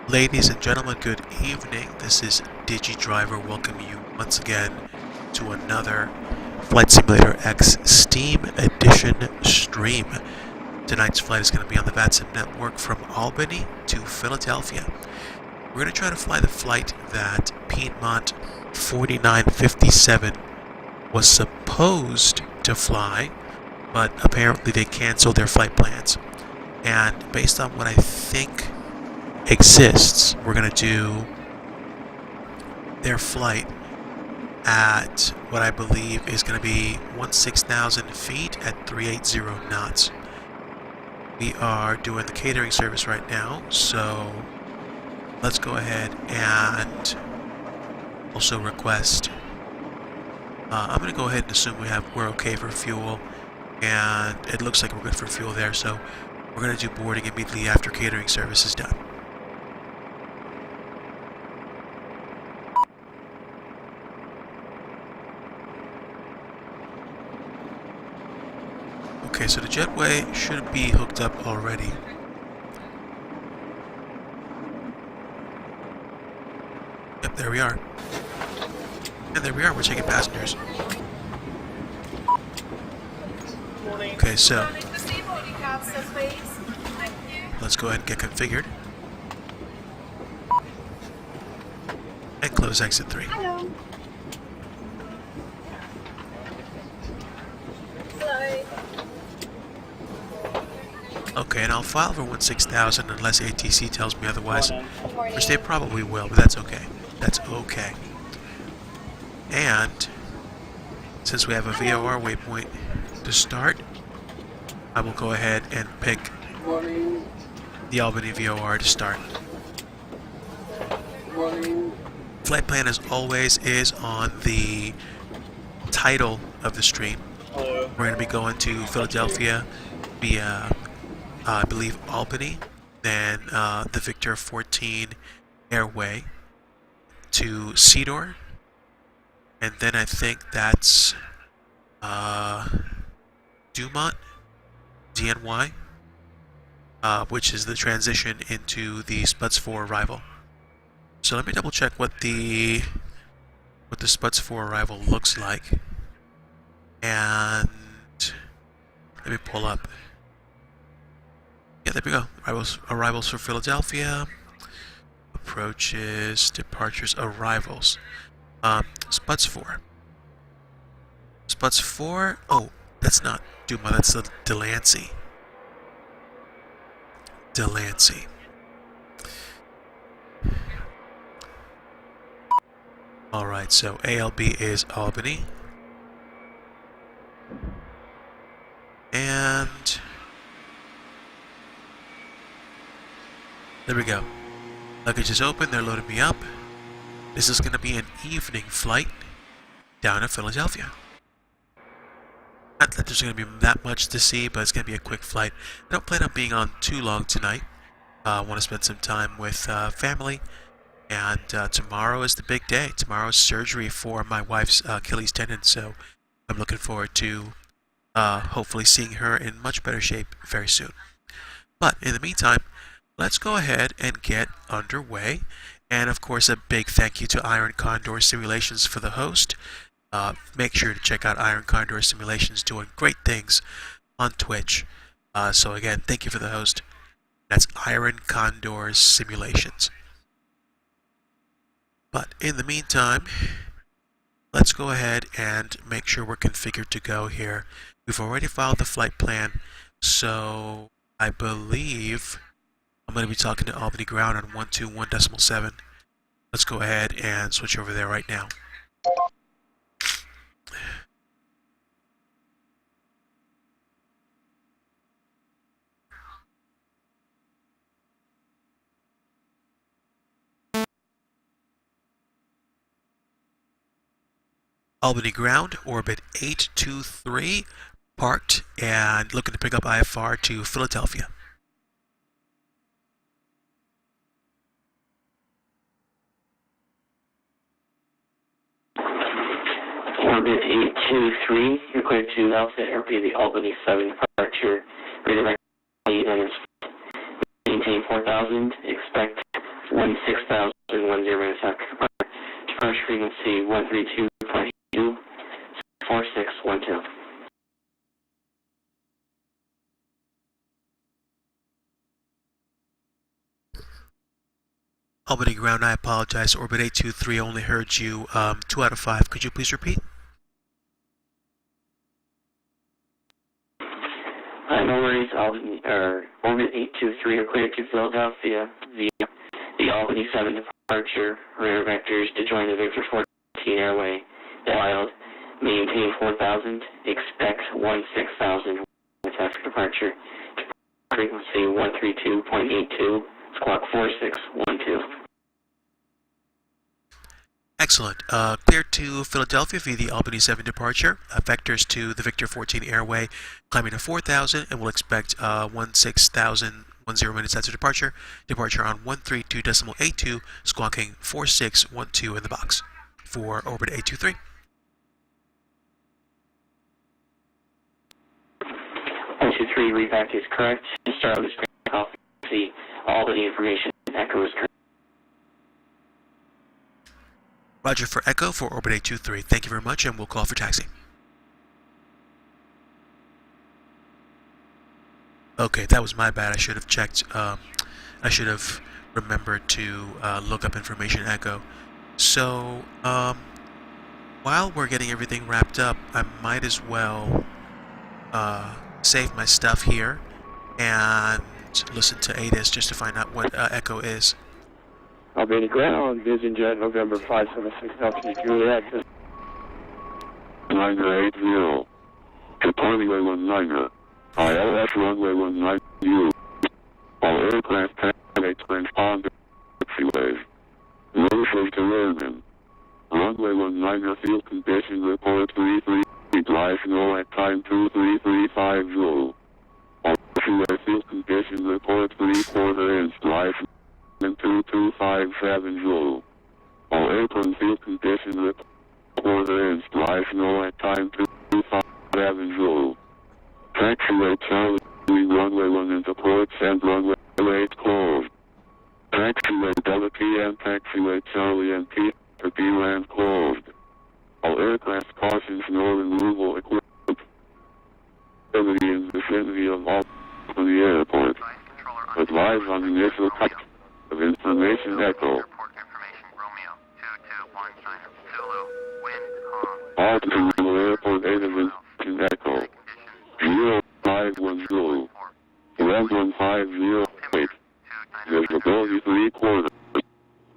Ladies and gentlemen, good evening. This is DigiDriver welcoming you once again to another Flight Simulator X Steam Edition stream. Tonight's flight is going to be on the VATSIM network from Albany to Philadelphia. We're going to try to fly the flight that Piedmont 4957 was supposed to fly, but apparently they canceled their flight plans. And based on what I think exists, we're going to do their flight at what I believe is going to be 16,000 feet at 380 knots. We are doing the catering service right now, so let's go ahead and also request. I'm going to go ahead and assume we're okay for fuel, and it looks like we're good for fuel there, so we're going to do boarding immediately after catering service is done. Okay, so the jetway should be hooked up already. Yep, there we are. And there we are, we're taking passengers. Okay, so let's go ahead and get configured. And close exit 3. Hello. Okay, and I'll file for 16,000 unless ATC tells me otherwise, which they probably will, but that's okay. That's okay. And since we have a VOR waypoint to start, I will go ahead and pick the Albany VOR to start. Flight plan, as always, is on the title of the stream. We're going to be going to Philadelphia via, I believe, Albany, then the V14 airway to CEDOR, and then I think that's Dumont, DNY, which is the transition into the SPUDS4 arrival. So let me double check what the SPUDS4 arrival looks like, and let me pull up. Yeah, there we go. Arrivals for Philadelphia. Approaches, departures, arrivals. SPUDS4. SPUDS4. Oh, that's not Duma. That's the Delancey. Delancey. All right. So ALB is Albany, and there we go. Luggage is open, they're loading me up. This is going to be an evening flight down to Philadelphia. Not that there's going to be that much to see, but it's going to be a quick flight. I don't plan on being on too long tonight. I want to spend some time with family. And tomorrow is the big day. Tomorrow's surgery for my wife's Achilles tendon, so I'm looking forward to hopefully seeing her in much better shape very soon. But in the meantime, let's go ahead and get underway. And of course, a big thank you to Iron Condor Simulations for the host. Make sure to check out Iron Condor Simulations, doing great things on Twitch. So again, thank you for the host. That's Iron Condor Simulations. But in the meantime, let's go ahead and make sure we're configured to go here. We've already filed the flight plan, so I believe I'm going to be talking to Albany Ground on 121.7. Let's go ahead and switch over there right now. Albany Ground, orbit 823, parked and looking to pick up IFR to Philadelphia. Orbit 823, you're cleared to Alpha Airplane, the Albany 7 departure. Redirect and maintain 4,000. Expect 16,010 minutes after departure. Departure frequency 132.2, 4612. Albany ground, I apologize. Orbit 823 only heard you 2 out of 5. Could you please repeat? No worries. Orbit 823 are cleared to Philadelphia via the Albany 7 departure. Radar vectors to join the Victor 14 airway. Wild. Maintain 4,000. Expect 16,000 minutes after departure. Frequency 132.82. Squawk 4612. Excellent. Cleared to Philadelphia via the Albany 7 departure. Vectors to the Victor 14 airway, climbing to 4,000, and we'll expect 16,010 minutes after departure. Departure on 132.82, squawking 4612 in the box for Orbit 823. 123, read back is correct. Start with off. See all the information. Echo is correct. Roger for Echo for Orbit 823. Thank you very much, and we'll call for taxi. Okay, that was my bad. I should have checked. I should have remembered to look up information Echo. So, while we're getting everything wrapped up, I might as well save my stuff here and listen to ADIS just to find out what Echo is. Albany ground, Vision Jet, November 576, Delta Juliet. Niner 80. Departing runway 19. ILS runway 19U. All aircraft taxi transponder taxiways. Notices to landing. Runway 19 field condition report 33. Dry snow at time 23350. All taxiway field condition report 3/4 inch dry snow. 22570. All apron field condition report 1/4 inch dry snow at time 22570. Taxiway Charlie runway 1 into ports and runway 8 closed. Taxiway Delta PM taxiway Charlie and P to B land closed. All aircraft caution snow removal equipment. In the vicinity of Albany Airport. Advise on initial cut of information Echo. Albany Airport 8 of information Echo. 0510. 11508. Visibility 3/4.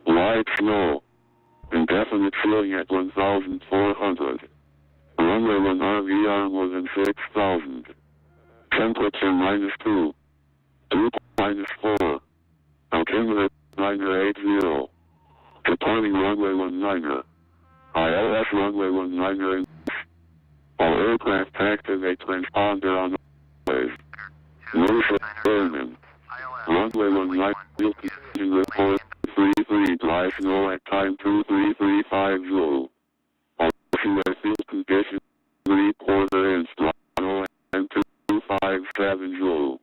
Light snow. Indefinite filling at 1,400. Runway 1 RVR more than 6,000. Temperature -2. Dew -4. Altimeter 980. Departing runway 19. ILS runway 19. All aircraft activate transponder on runways. Notice airmen. Runway 19 field condition report 33 dry snow at time 23350. All taxiway field condition 3/4 inch dry snow at 22570.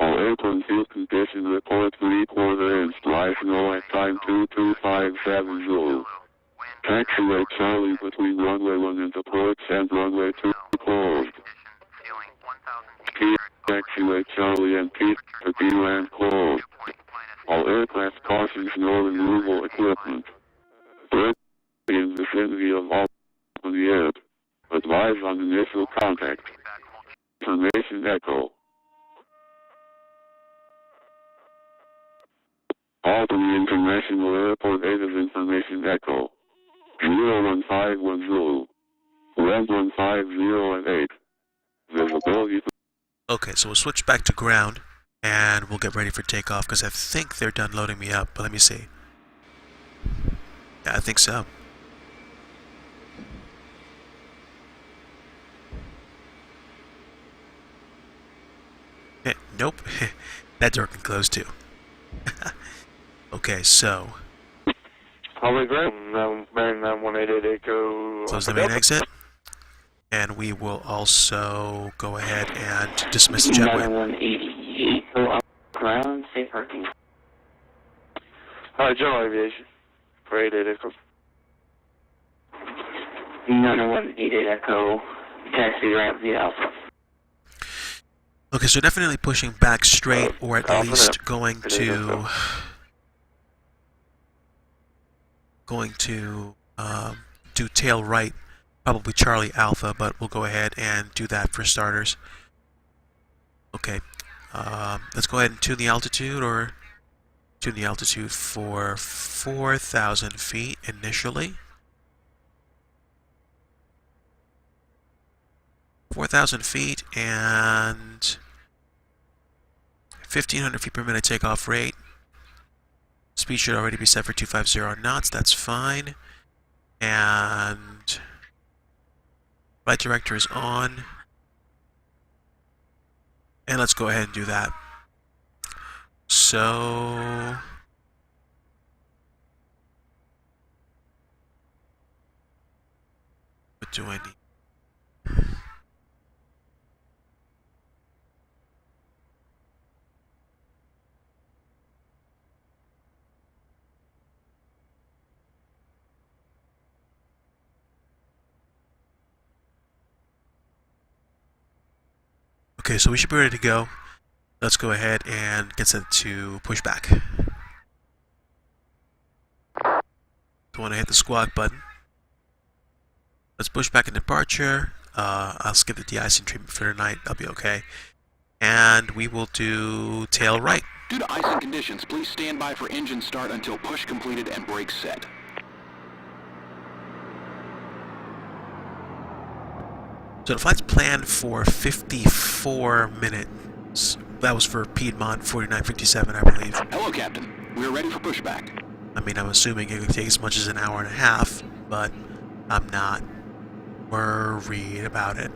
All apron field condition report 3/4 inch dry snow at time 22570. Taxiway Charlie between runway 1 into ports and runway 2 closed. P taxiway Charlie and P to B land closed. All aircraft caution snow removal equipment. Bird in vicinity of Albany Airport. Advise on initial contact. Information Echo. Albany International Airport 8 of information Echo. 01510. 1150 and 8. Visibility. Okay, so we'll switch back to ground, and we'll get ready for takeoff, because I think they're done loading me up, but let me see. Yeah, I think so. Nope. That door can close too. Okay, so Albany ground, bearing 9188 Echo. close the main exit, and we will also go ahead and dismiss the jetway. 9188 Echo ground, safe parking. General Aviation. For 88 Echo. 91188 Echo, taxi ramp via Alpha. Okay, so definitely pushing back straight, or at Alpha least there. going 88 Echo. to do tail right, probably Charlie Alpha, but we'll go ahead and do that for starters. Okay, let's go ahead and tune the altitude, or tune the altitude for 4,000 feet initially. 4,000 feet and 1,500 feet per minute takeoff rate. Speed should already be set for 250 knots, that's fine. And flight director is on. And let's go ahead and do that. So what do I need? Okay, so we should be ready to go. Let's go ahead and get set to push back. Don't want to hit the squawk button. Let's push back in departure. I'll skip the de-icing treatment for tonight. I'll be okay. And we will do tail right. Due to icing conditions, please stand by for engine start until push completed and brakes set. So the flight's planned for 54 minutes. That was for Piedmont 4957, I believe. Hello, Captain. We're ready for pushback. I mean, I'm assuming it could take as much as an hour and a half, but I'm not worried about it.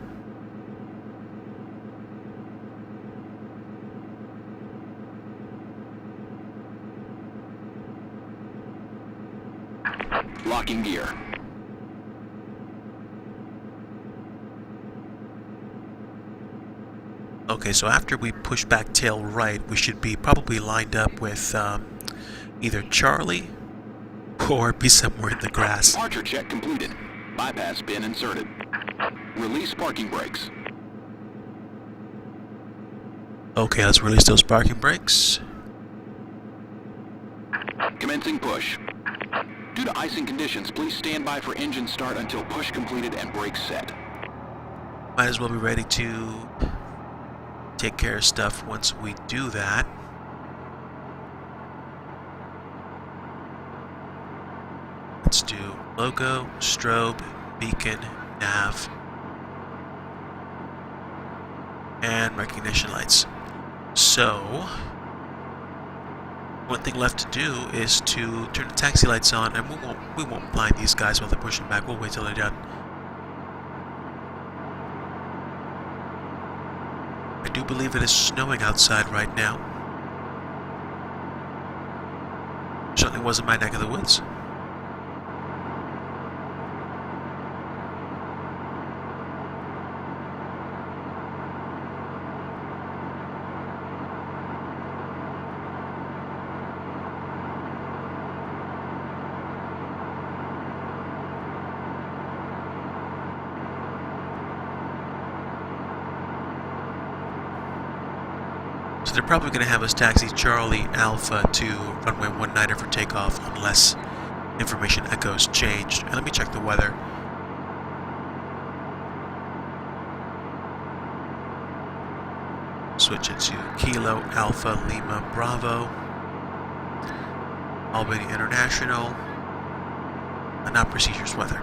Locking gear. Okay, so after we push back tail right, we should be probably lined up with either Charlie or be somewhere in the grass. Departure check completed. Bypass bin inserted. Release parking brakes. Okay, let's release those parking brakes. Commencing push. Due to icing conditions, please stand by for engine start until push completed and brakes set. Might as well be ready to take care of stuff once we do that. Let's do logo, strobe, beacon, nav, and recognition lights. So, one thing left to do is to turn the taxi lights on, and we won't blind these guys while they're pushing back. We'll wait till they're done. I do believe it is snowing outside right now. Certainly wasn't my neck of the woods. So they're probably going to have us taxi Charlie Alpha to runway 19er for takeoff unless information echoes changed. And let me check the weather. Switch it to Kilo Alpha Lima Bravo, Albany International, and not procedures weather.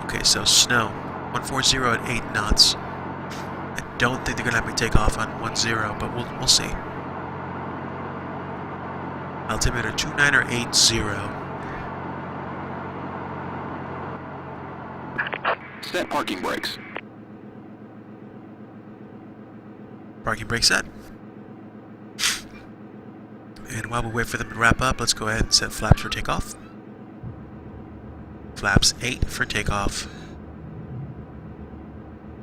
Okay, so snow, 140 at 8 knots. I don't think they're going to have me take off on 10, but we'll see. Altimeter 2980. Set parking brakes. Parking brake set. And while we wait for them to wrap up, let's go ahead and set flaps for takeoff. Flaps 8 for takeoff.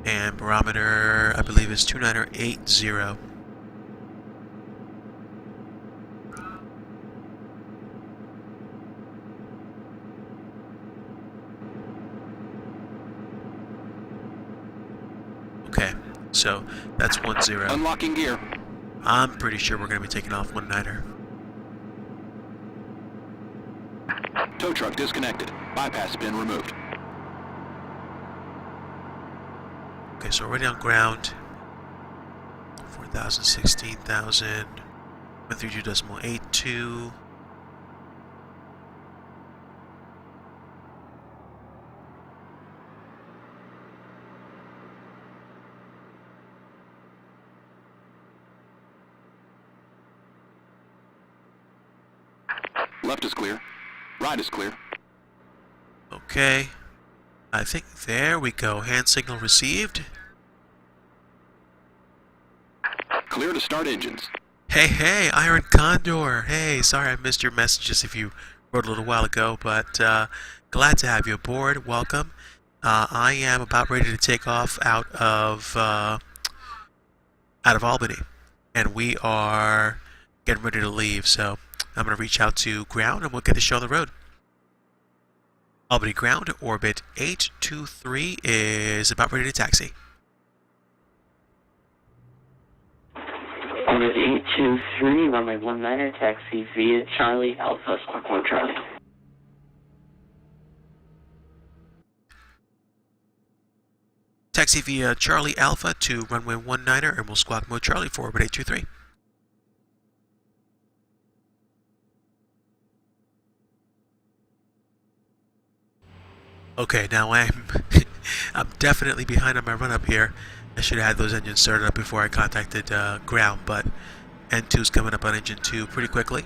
And barometer, I believe, is 2980. So that's 10. Unlocking gear. I'm pretty sure we're going to be taking off 19er. Tow truck disconnected. Bypass pin removed. Okay, so already on ground. 4,000, 16,000. 132.82. Left is clear. Right is clear. Okay. I think there we go. Hand signal received. Clear to start engines. Hey, Iron Condor. Hey, sorry I missed your messages if you wrote a little while ago, but glad to have you aboard. Welcome. I am about ready to take off out of Albany, and we are getting ready to leave. So I'm going to reach out to ground, and we'll get the show on the road. Albany ground, orbit 823 is about ready to taxi. Orbit 823, runway 19er, taxi via Charlie Alpha, Squawk 1 Charlie. Taxi via Charlie Alpha to runway 19er, and we'll squawk mode Charlie for orbit 823. Okay, now I'm definitely behind on my run up here. I should have had those engines started up before I contacted ground, but N2's coming up on engine 2 pretty quickly,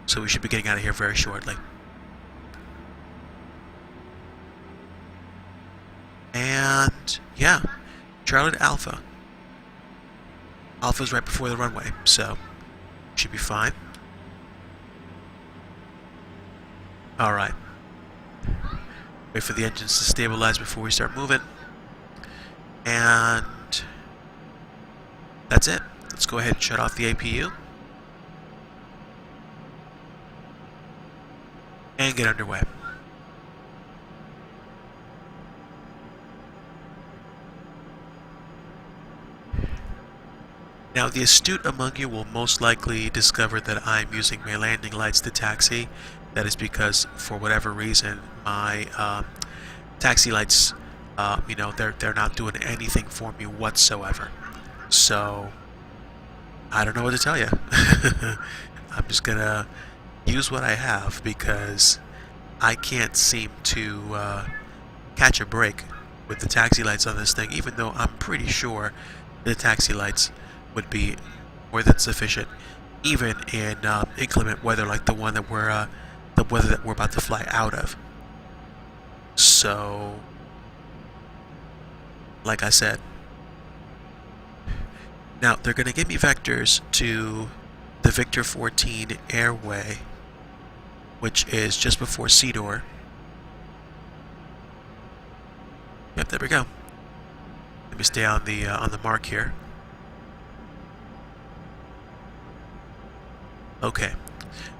so we should be getting out of here very shortly. And yeah, Charlie to Alpha. Alpha's right before the runway, so should be fine. All right. Wait for the engines to stabilize before we start moving. And that's it. Let's go ahead and shut off the APU. And get underway. Now, the astute among you will most likely discover that I'm using my landing lights to taxi. That is because, for whatever reason, my taxi lights, they're not doing anything for me whatsoever. So, I don't know what to tell you. I'm just gonna use what I have because I can't seem to catch a break with the taxi lights on this thing, even though I'm pretty sure the taxi lights would be more than sufficient, even in inclement weather like the weather that we're about to fly out of. So, like I said, now they're going to give me vectors to the V14 airway, which is just before CEDOR. Yep, there we go. Let me stay on the mark here. Okay,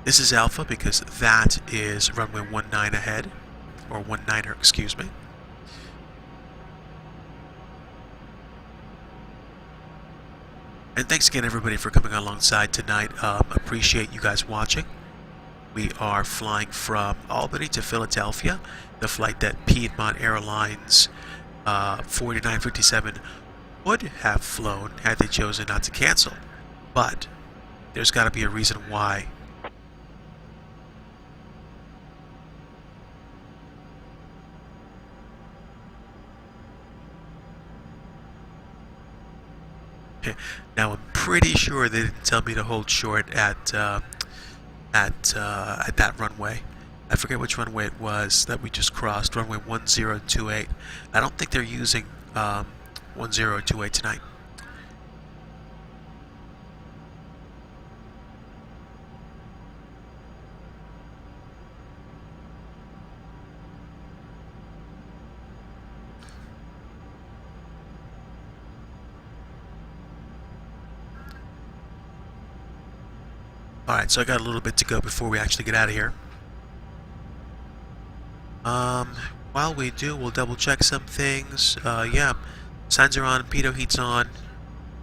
this is Alpha because that is runway 19 ahead, or 19er, excuse me. And thanks again, everybody, for coming alongside tonight. Appreciate you guys watching. We are flying from Albany to Philadelphia, the flight that Piedmont Airlines 4957 would have flown had they chosen not to cancel. But there's got to be a reason why. Now I'm pretty sure they didn't tell me to hold short at that runway. I forget which runway it was that we just crossed, runway 1028. I don't think they're using 1028 tonight. Alright, so I got a little bit to go before we actually get out of here. While we do, we'll double check some things. Yeah, Signs are on, pitot heat's on.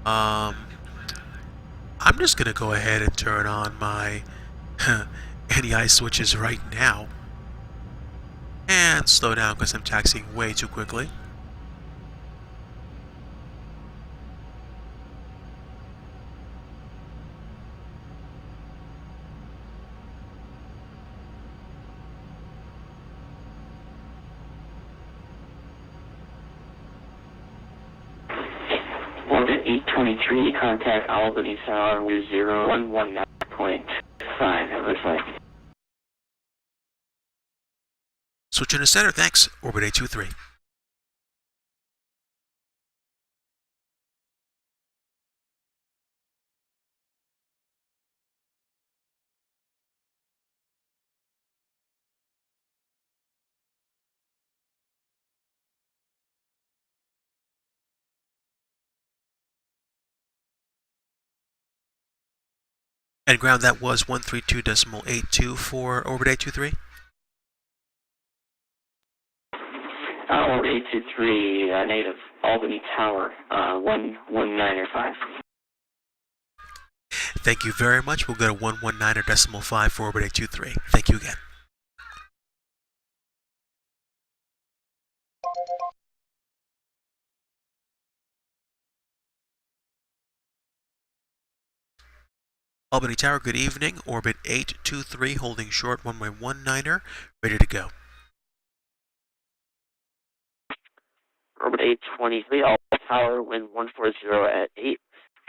I'm just gonna go ahead and turn on my anti-ice switches right now. And slow down because I'm taxiing way too quickly. Orbit 823, contact Albany Tower with 0119.5, it looks like. Switching to center, thanks. Orbit 823. And ground, that was 132.82 for Orbit 823. Orbit 823, native Albany Tower, 119.5. Thank you very much. We'll go to 119.5 for Orbit 823. Thank you again. Albany Tower, good evening. Orbit 823, holding short, runway 19er, ready to go. Orbit 823, Albany Tower, wind 140 at 8.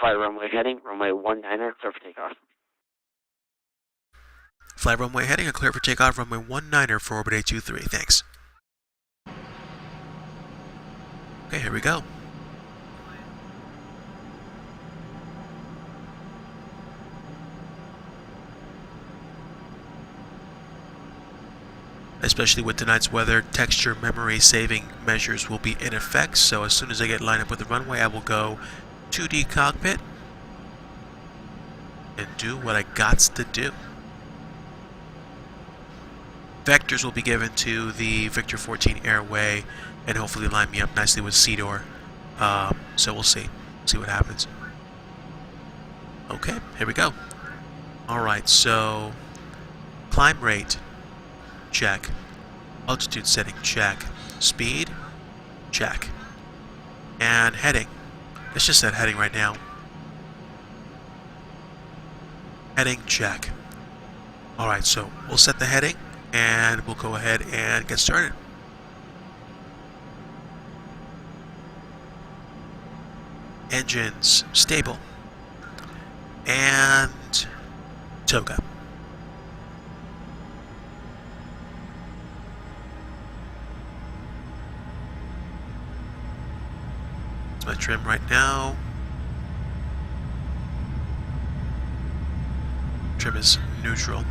Fly runway heading, runway 19er, clear for takeoff. Fly runway heading and clear for takeoff, runway 19er for Orbit 823. Thanks. Okay, here we go. Especially with tonight's weather, texture memory saving measures will be in effect, so as soon as I get lined up with the runway, I will go 2D cockpit and do what I gots to do. Vectors will be given to the V14 airway and hopefully line me up nicely with CEDOR. So we'll see what happens. Okay, here we go. Alright, so climb rate, check. Altitude setting, check. Speed, check. And heading. Let's just set heading right now. Heading, check. Alright, so we'll set the heading and we'll go ahead and get started. Engines stable. And toga. That's my trim right now. Trim is neutral.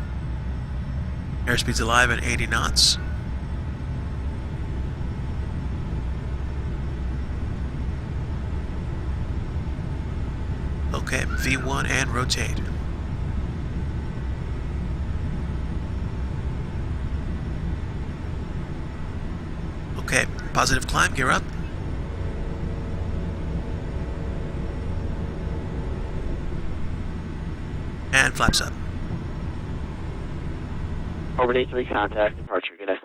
Airspeed's alive at 80 knots. Okay, V1 and rotate. Okay, positive climb, gear up. And flaps up. Orbit 83, contact, departure, good day.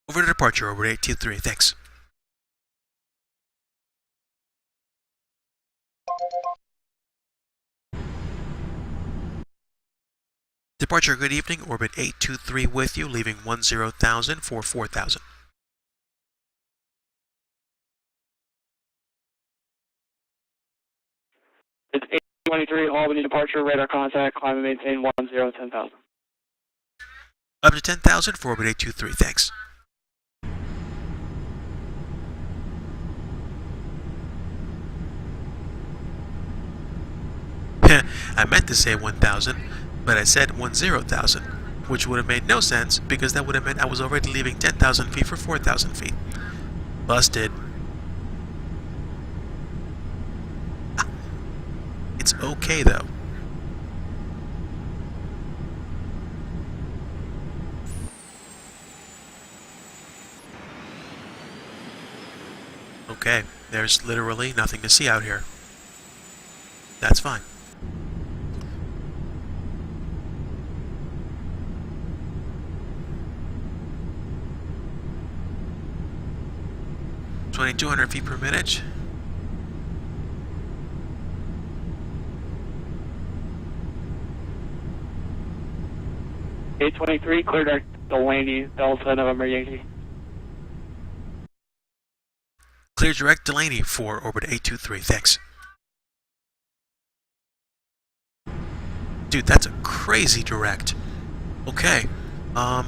Over to departure, Orbit 823, thanks. Departure, good evening. Orbit 823 with you, leaving 10,000 for 4,000. It's 823, Albany departure, radar contact, climb and maintain 10,000. Up to 10,000 for Orbit 823, thanks. I meant to say 1,000, but I said 10,000, which would have made no sense because that would have meant I was already leaving 10,000 feet for 4,000 feet. Busted. It's okay though. Okay, there's literally nothing to see out here. That's fine. (2,200 feet per minute). A23, clear direct Delaney, Delta, November Yankee. Clear direct Delaney for orbit 823. Thanks. Dude, that's a crazy direct. Okay. I'll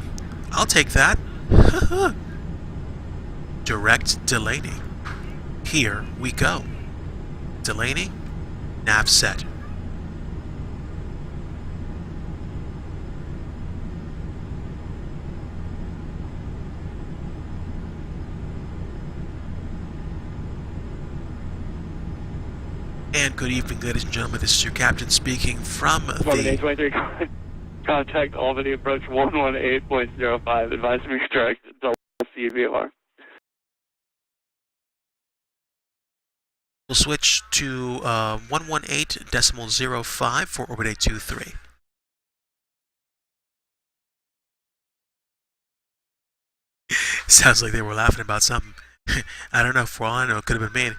take that. Direct Delaney. Here we go. Delaney, nav set. And good evening, ladies and gentlemen. This is your captain speaking from the... A23, contact Albany approach 118.05. Advise me direct Delta CVR. We'll switch to 118.05 for orbit 823. Sounds like they were laughing about something. I don't know, for all I know, it could have been me.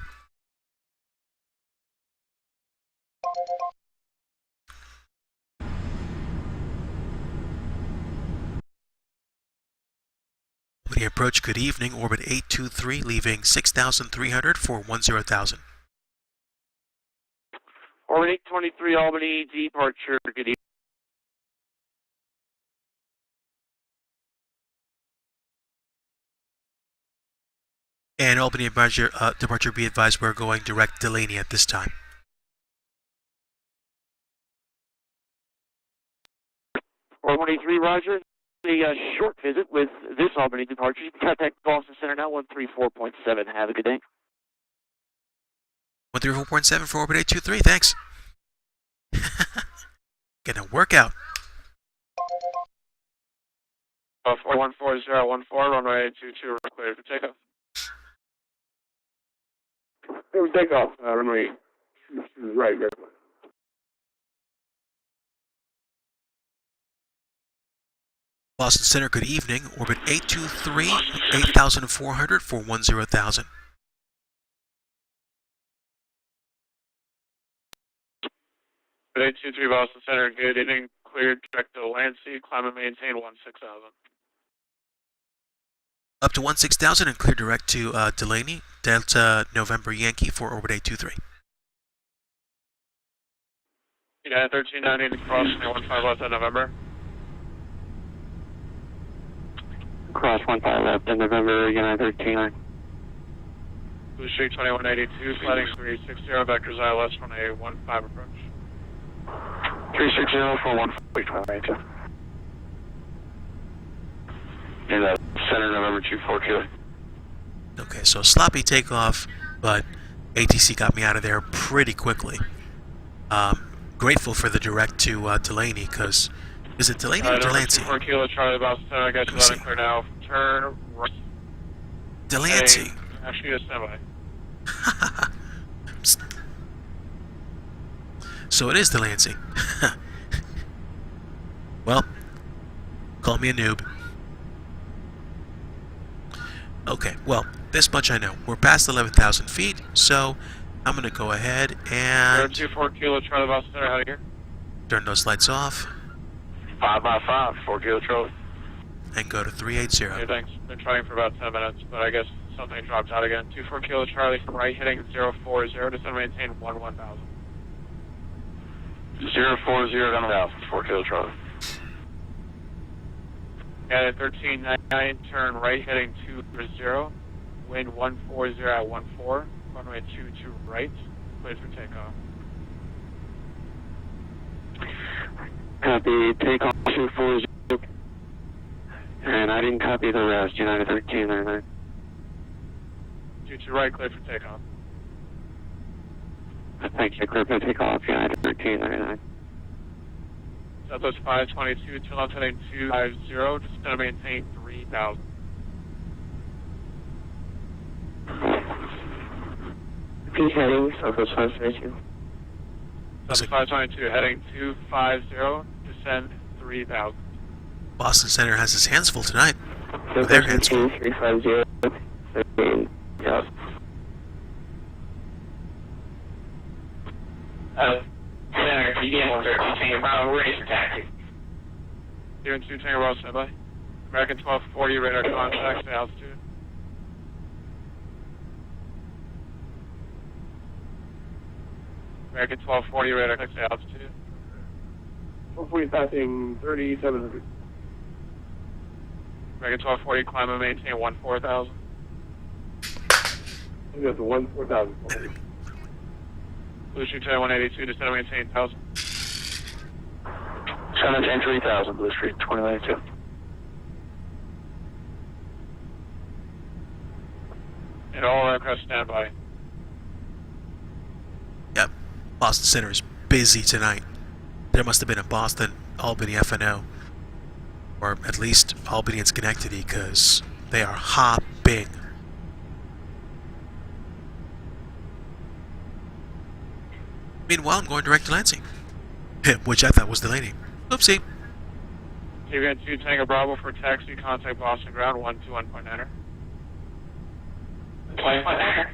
Albany approach, good evening, orbit 823, leaving 6,300 for 10,000. Orbit 823, Albany, departure, good evening. And Albany departure be advised, we're going direct Delaney at this time. Orbit 23, roger. A short visit with this Albany departure. You can contact Boston Center now, 134.7. Have a good day. 134.7 for orbit 823, thanks. Gonna work out. 414014, runway 22, clear for takeoff. Takeoff, runway right. Boston Center, good evening, orbit 823, 8,400 for 10,000. Orbit 823, Boston Center, good evening, cleared direct to Lansing, climb and maintain 16,000. Up to 16,000 and clear direct to Delaney, Delta November Yankee for orbit 823. United 1390, crossing 15 left in November. Cross 15 left in November, United 1390. Blue Street 2182, sliding 360, vectors ILS from a 15 approach. 360 for 142. And center November 24 kilo. Okay, so sloppy takeoff, but ATC got me out of there pretty quickly. Grateful for the direct to Delaney, because is it Delaney or Delancey? 4 kilo, Charlie Boston Center, I got you loud and clear now. Turn right. Delancey. Actually, a standby. So it is Delancey. Well, call me a noob. Okay, well, this much I know. We're past 11,000 feet, so I'm going to go ahead and 24 kilo, Charlie Boston Center, out of here. Turn those lights off. 5 4 kilo, Charlie. And go to 380. Hey, thanks. Been trying for about 10 minutes, but I guess something dropped out again. 24 kilo, Charlie, right heading 040, just to maintain 11,000. 040, down 1,000, 4 kilo, Charlie. And at 1399, turn right heading 230, wind 140 at 14, runway 22 right, cleared for takeoff. Copy, takeoff 240, and I didn't copy the rest, United 1399. 22 right, cleared for takeoff. Thank you, cleared for takeoff, United 1399. Southwest 522, till I'm heading 250, just going to maintain 3,000. Peak heading, Southwest 522. Southwest 522, heading 250, descend 3000. Boston Center has his hands full tonight. With their hands full. 350, 13,000. Center, DNY 13, Bravo, racer taxi. Here in 2 Tango Bravo, standby. American 1240, radar contact, altitude. American 1240, radar contact, altitude. 1240 passing 3700. American 1240, climb and maintain 14,000. I think that's a 14000. Blue Street 182, descend and maintain 1000. 3000, Blue Street 2092. And all aircraft standby. Yep. Boston Center is busy tonight. There must have been a Boston, Albany FNO. Or at least Albany and Schenectady, because they are hopping. Meanwhile, I'm going direct to Lansing. Which I thought was the lady. Oopsie. Here 2 Tango Bravo for taxi, contact Boston ground 121.9er. 20.9er.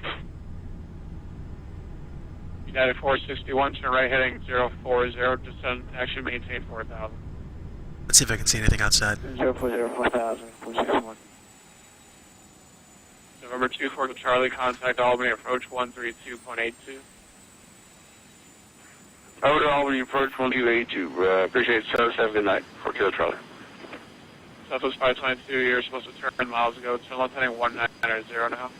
United 461, turn right heading 040, descend, actually maintain 4000. Let's see if I can see anything outside. 040, 4000, 461. November 24 Charlie, contact Albany, approach 132.82. Over to Albany, approach 1282. Appreciate it, so have a good night. 4 Kilo Charlie. Southwest 522, you're supposed to turn miles ago, turn left heading 190 now.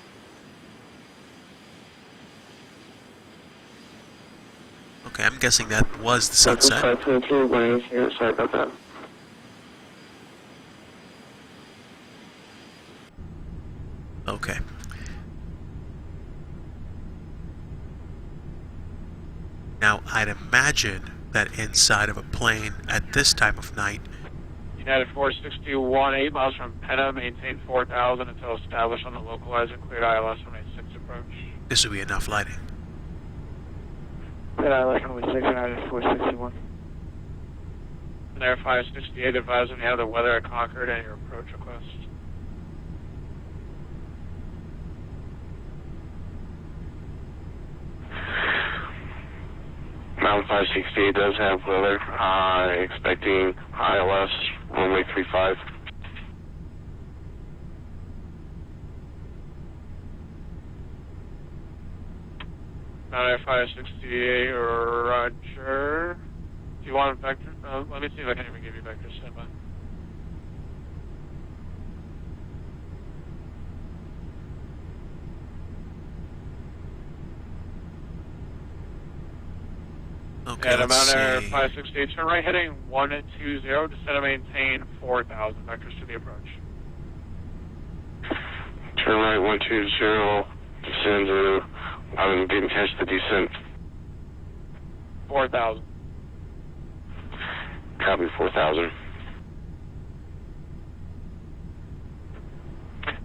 Okay, I'm guessing that was the sunset. 522, running here, sorry about that. Okay. Now, I'd imagine that inside of a plane at this time of night, United 461, 8 miles from Penna, maintain 4000 until established on the localizer, cleared ILS 186 approach. this would be enough lighting. Cleared ILS 186, United 461. And Air 568, advise when you have the weather at Concord and your approach request. Mountain 568 does have weather, expecting ILS, runway 35. Mountain Air 568, roger. Do you want a vector? Let me see if I can even give you vector standby. Okay, And let's Mountain Air see. 568, turn right heading 120, descend and maintain 4000, vectors to the approach. Turn right 120, descend to, I didn't catch the descent. 4000. Copy 4000.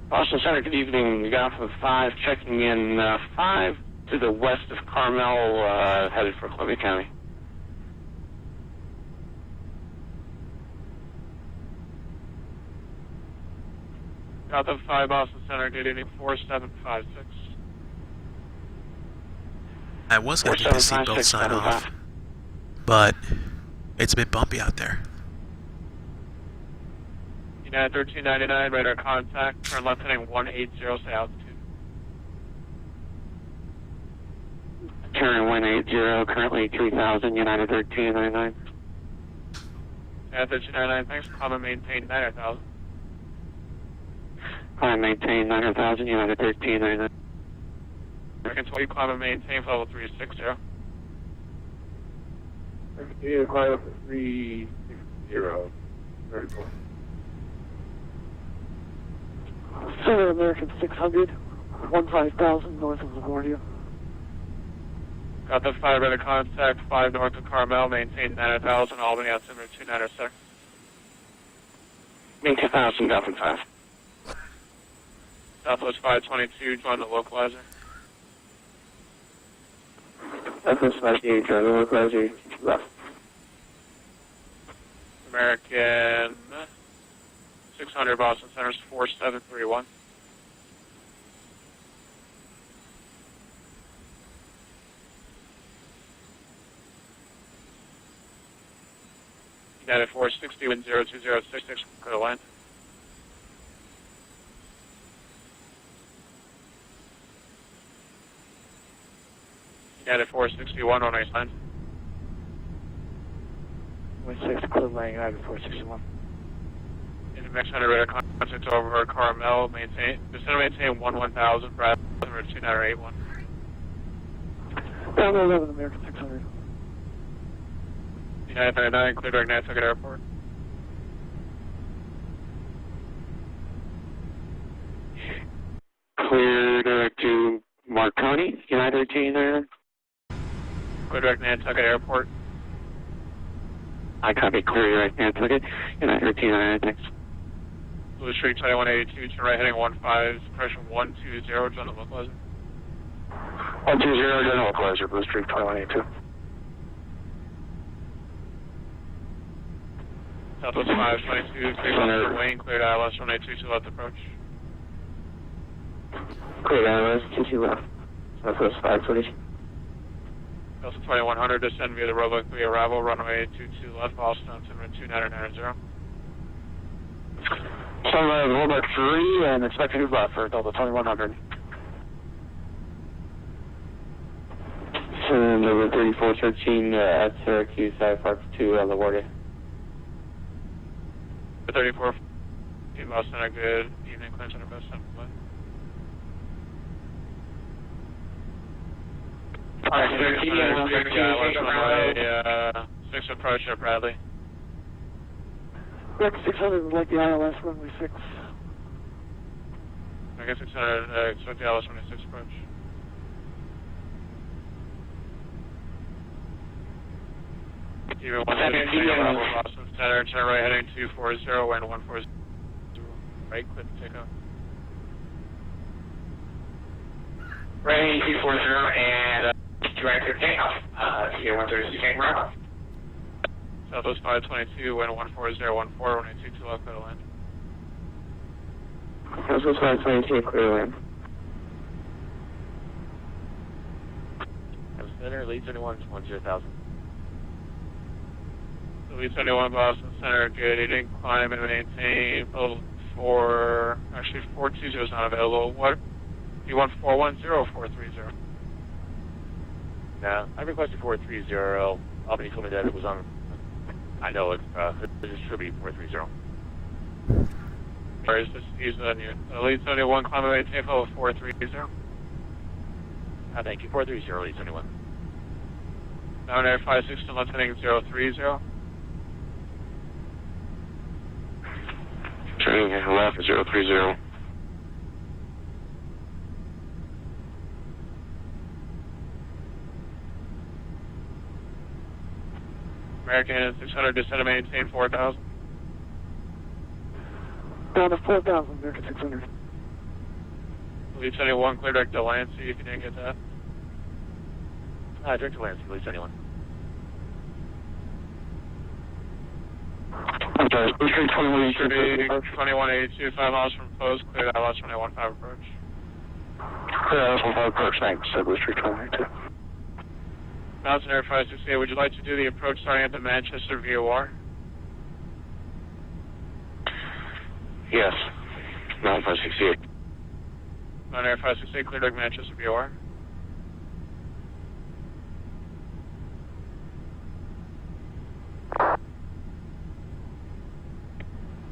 Boston Center, good evening. Golf of 5, checking in 5 to the west of Carmel, headed for Columbia County. Gotham 5, Boston Center, good evening, 4756. I was going to get the seatbelt sign off, but it's a bit bumpy out there. United 1399, radar contact, turn left heading 180, stay altitude. Turn 180, currently 3000, United 1399. United 1399, thanks, climb and maintain 9000. Climb maintain 9000, United 1399. American 20, climb and maintain level 360. Continue to climb up to 360. Very cool. Center American 600, 15,000 north of LaGuardia. Got the 5 radar contact, 5 north of Carmel, maintain 9000, Albany altimeter 296. Maintain 2000, Gotham 5. Southwest 522, join the localizer. FS58, driver localizer, left. American 600 Boston Center's 4731. United 460 wind 02066, clear the line. United 461 on ice line. Wind 6, clear line, United 461. In the mix 100 radar contact over Carmel, maintain, descend maintain 1000, Brad, 2981. Down 11, American 600. United 99, clear direct Nantucket Airport. Clear direct to Marconi, United 13 there. Clear direct Nantucket Airport. I copy, clear direct Nantucket, United 13 there, thanks. Blue Street 2182, turn right heading 15, suppression 120, general localizer. 120, general localizer, Blue Street 2182. Southwest 522, 3 miles per wing, cleared ILS 182 to left approach. Clear ILS 22 left. Southwest 522. Delta 2100, descend via the roadway via arrival, runway 22 left, Boston, altimeter 2990. Sunrise rollback 3 and expecting to left for Delta 2100. Send over 3413 at Syracuse, Park 2 on LaGuardia. 34, Boston, a good evening, Clinton, or best bye. Alright, 6 approach at Bradley. American 600 would like the ILS runway 6. I guess 600, expect the ILS 26 approach. Even 173, Boston Center, turn right heading 240, wind 140, right, clear to take off. Ready 240 and direct to takeoff. Here 136 camera. Southwest 522, wind 14014, 182 to left, clear to land. Southwest 522, clear to land. Center, lead 21, 10,000. Lead 71 Boston Center, good evening, climb and maintain, level 4, actually 420 is not available. What, you want 410 or 430? No, I requested 430. Albany told me that it was on, I know it should be 430. Where is this, use on you. Lead 71, climb and maintain, level 430. Thank you, 430, lead 71. Now Air 56 to left heading 030. Turning left 030. American 600, descend and maintain 4,000. Down to 4,000, American 600. Lead 71, clear direct to Lansing if you didn't get that. Direct to Lansing, lead 71. I'm sorry, Blue Street 2182. 2182, 5 miles from post, clear ILS 215 approach. Clear ILS 15 approach, thanks, Blue Street 2182. Mountain Air 568, would you like to do the approach starting at the Manchester VOR? Yes, Mountain 568. Mountain Air 568, clear direct Manchester VOR.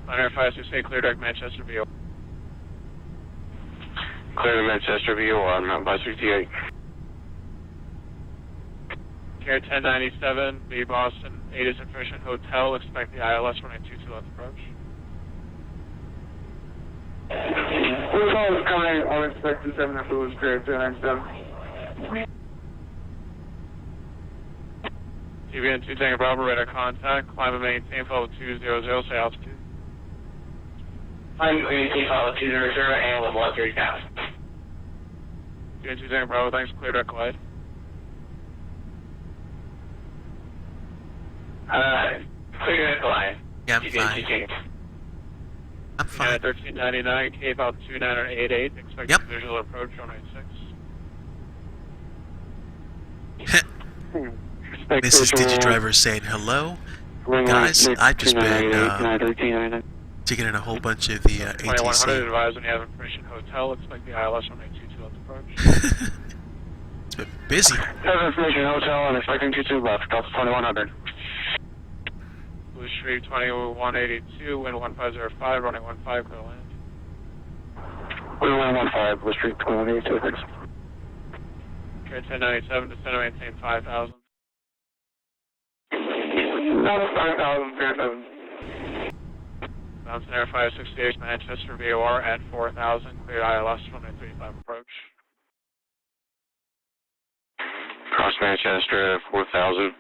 Mountain Air 568, clear direct Manchester VOR. Clear to Manchester VOR, Mountain 568. Care 1097, B Boston, 8 is information hotel, expect the ILS 182 left approach. We're calling coming, I'll expect the 7 after was clear, 297. TVN 2 Tango Bravo, radar contact, climb and maintain level 200, say altitude. I'm maintain level 200 and level 130,000. TVN 2 Tango Bravo, thanks, clear direct glide. Clear it line. Yeah, I'm fine. I'm fine. 1399, Cape out 2988, expecting Yep. visual approach on 86. Mrs. DigiDriver saying hello. Guys, I've just been taking in a whole bunch of the 2100, ATC. advise when you have information hotel, expect the ILS on 822 left approach. It's been busy. Have information hotel and expecting 22 left, Delta 2100. Blue Street 2182, wind 1505, running 15, clear land. Wind 115, Blue Street 2182, thanks. Trade 1097, descend and maintain 5000. Not 5000, clear 7. Mountain Air 568, Manchester VOR at 4000, cleared ILS 1935 approach. Cross Manchester, 4,000.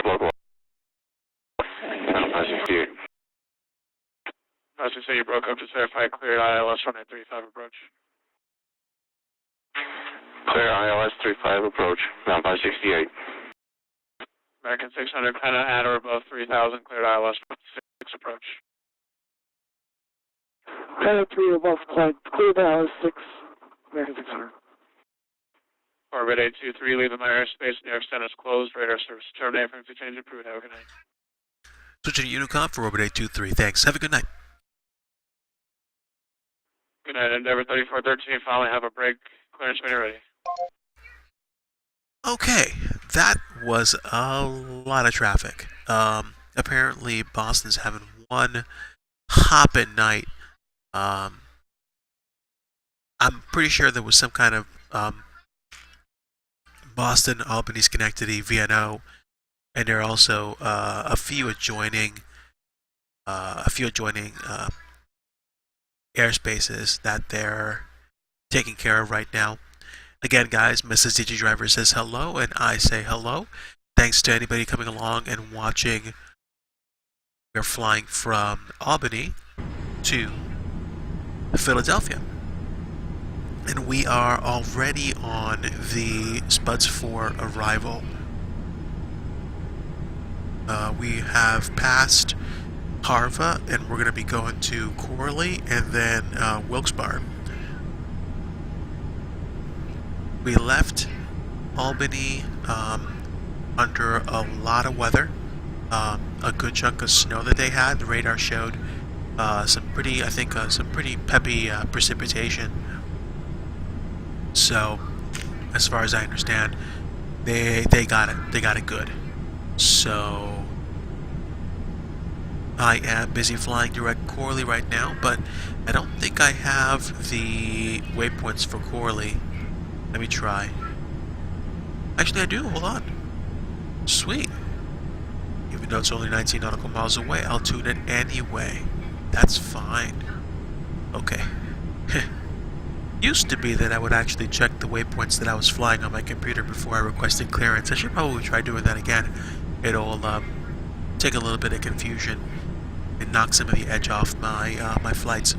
Local. 568. As you say, you broke up to certify cleared ILS 1935 approach. Clear ILS 35 approach. Mount 568. American 600, Penna at or above 3000, cleared ILS 6 approach. Penna 3 above flight, cleared ILS 6, American 600. Orbit 823, leaving my airspace, New York Center is closed, radar service terminated, frequency change approved, have a good night. Switching to Unicom for Orbit 823. Thanks. Have a good night. Good night, Endeavor 3413, finally have a break, clearance when you're ready. Okay, that was a lot of traffic. Apparently Boston's having one hoppin' night. I'm pretty sure there was some kind of Boston, Albany, Schenectady, VNO, and there are also a few adjoining airspaces that they're taking care of right now. Again, guys, Mrs. DigiDriver says hello, and I say hello. Thanks to anybody coming along and watching. We're flying from Albany to Philadelphia. And we are already on the SPUDS4 arrival. We have passed Harva, and we're going to be going to Corley and then Wilkes-Barre. We left Albany under a lot of weather, a good chunk of snow that they had. The radar showed some pretty peppy precipitation. So, as far as I understand, they got it good. So, I am busy flying direct Corley right now, but I don't think I have the waypoints for Corley. Let me try. Actually, I do. Hold on. Sweet. Even though it's only 19 nautical miles away, I'll tune it anyway. That's fine. Okay. Used to be that I would actually check the waypoints that I was flying on my computer before I requested clearance. I should probably try doing that again. It'll take a little bit of confusion and knock some of the edge off my my flights.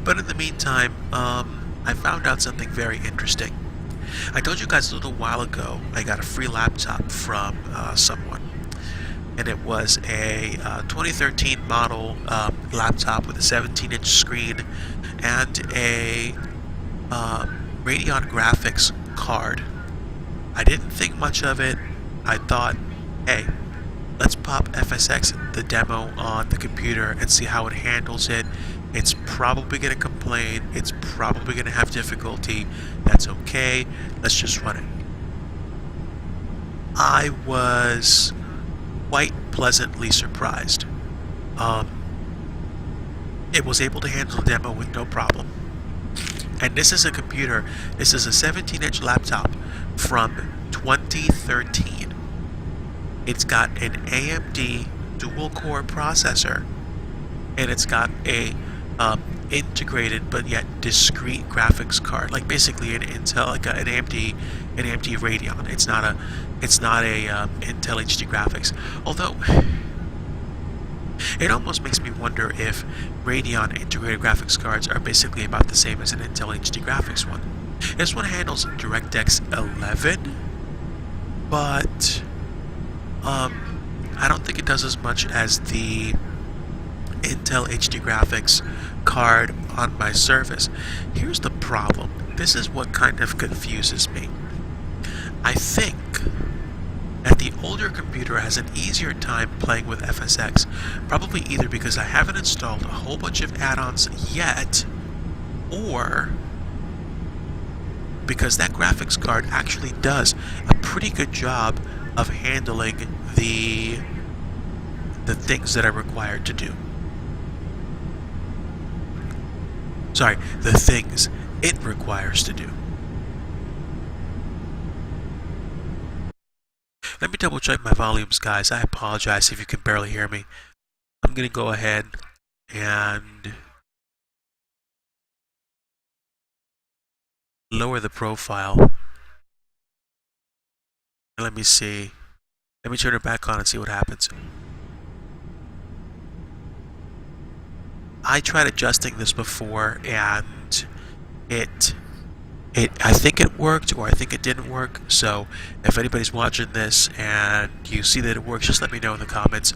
But in the meantime, I found out something very interesting. I told you guys a little while ago I got a free laptop from someone, and it was a 2013 model laptop with a 17-inch screen and a Radeon graphics card. I didn't think much of it. I thought, hey, let's pop FSX the demo on the computer and see how it handles it. It's probably going to complain. It's probably going to have difficulty. That's okay. Let's just run it. I was quite pleasantly surprised. It was able to handle the demo with no problem. And this is a computer. This is a 17-inch laptop from 2013. It's got an AMD dual-core processor, and it's got a integrated but yet discrete graphics card, like basically an Intel, like an AMD Radeon. It's not a Intel HD graphics. Although it almost makes me wonder if Radeon integrated graphics cards are basically about the same as an Intel HD graphics one. This one handles DirectX 11, but I don't think it does as much as the Intel HD graphics card on my Surface. Here's the problem. This is what kind of confuses me. I think that the older computer has an easier time playing with FSX, probably either because I haven't installed a whole bunch of add-ons yet, or because that graphics card actually does a pretty good job of handling the things that are required to do. Sorry, the things it requires to do. Let me double check my volumes, guys. I apologize if you can barely hear me. I'm going to go ahead and lower the profile. Let me see. Let me turn it back on and see what happens. I tried adjusting this before and I think it worked, or I think it didn't work. So if anybody's watching this and you see that it works, just let me know in the comments.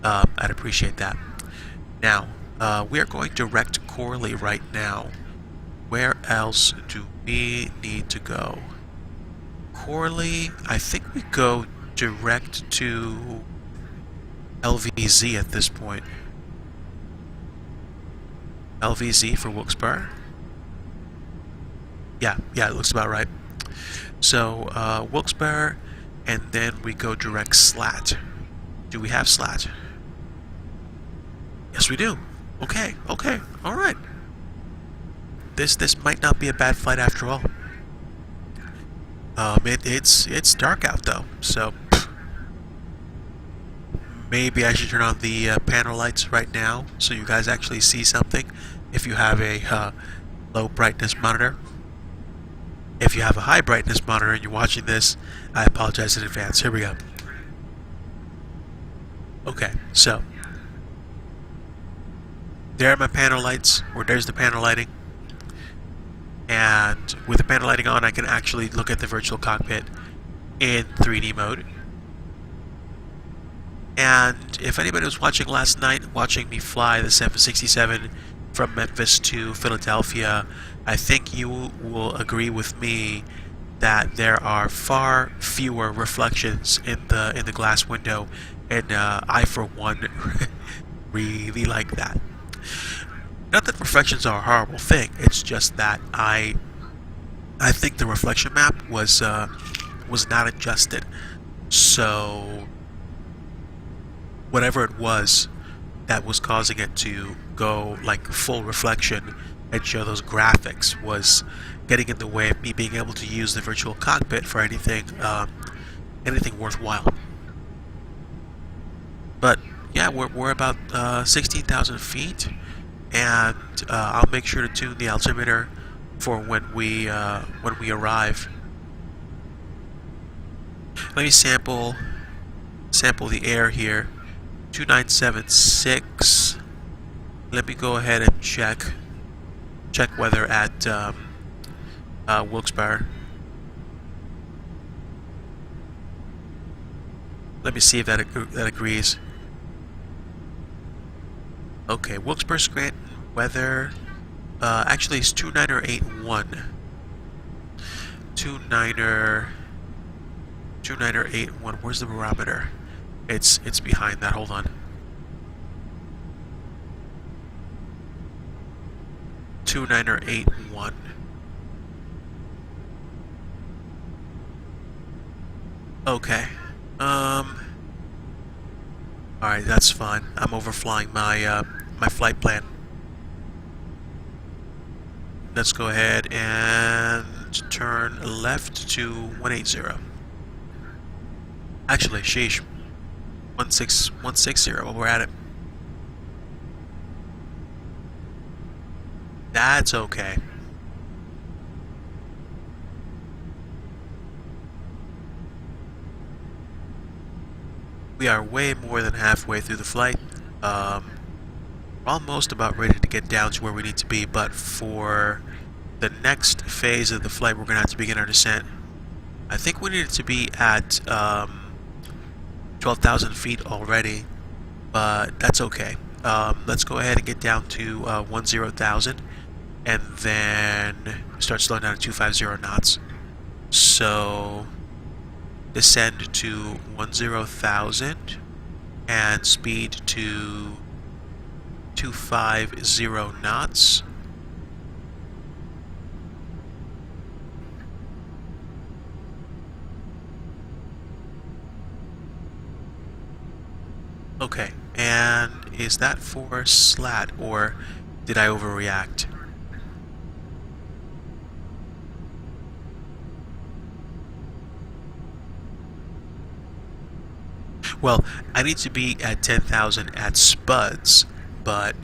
I'd appreciate that. Now, we are going direct Corley right now. Where else do we need to go? Corley, I think we go direct to LVZ at this point. LVZ for Wilkes-Barre? Yeah, it looks about right. So, Wilkes-Barre, and then we go direct SLAT. Do we have SLAT? Yes, we do. Okay, alright. This might not be a bad flight after all. It's dark out though, so maybe I should turn on the panel lights right now so you guys actually see something if you have a low brightness monitor. If you have a high brightness monitor and you're watching this, I apologize in advance. Here we go. Okay, so there are my panel lights, or there's the panel lighting. And with the panel lighting on, I can actually look at the virtual cockpit in 3D mode. And if anybody was watching last night, watching me fly the 767 from Memphis to Philadelphia, I think you will agree with me that there are far fewer reflections in the glass window, and I for one really like that. Not that reflections are a horrible thing, it's just that I think the reflection map was not adjusted. So whatever it was that was causing it to go like full reflection and show those graphics was getting in the way of me being able to use the virtual cockpit for anything worthwhile. But yeah, we're about 16,000 feet, and I'll make sure to tune the altimeter for when we arrive. Let me sample the air here. 2976. Let me go ahead and check weather at Wilkes-Barre. Let me see if that agrees. Okay, Wilkes-Barre Scranton weather actually is 2981. 2981. Where's the barometer? It's behind that. Hold on. 2981. Okay. Alright, that's fine. I'm overflying my my flight plan. Let's go ahead and turn left to 180. Actually, sheesh. 160 while we're at it. That's okay. We are way more than halfway through the flight. We're almost about ready to get down to where we need to be, but for the next phase of the flight, we're going to have to begin our descent. I think we need to be at 12,000 feet already, but that's okay. Let's go ahead and get down to 10,000 and then start slowing down to 250 knots. So descend to 10,000 and speed to 250 knots. Okay, and is that for slat, or did I overreact? Well, I need to be at 10,000 at SPUDS, but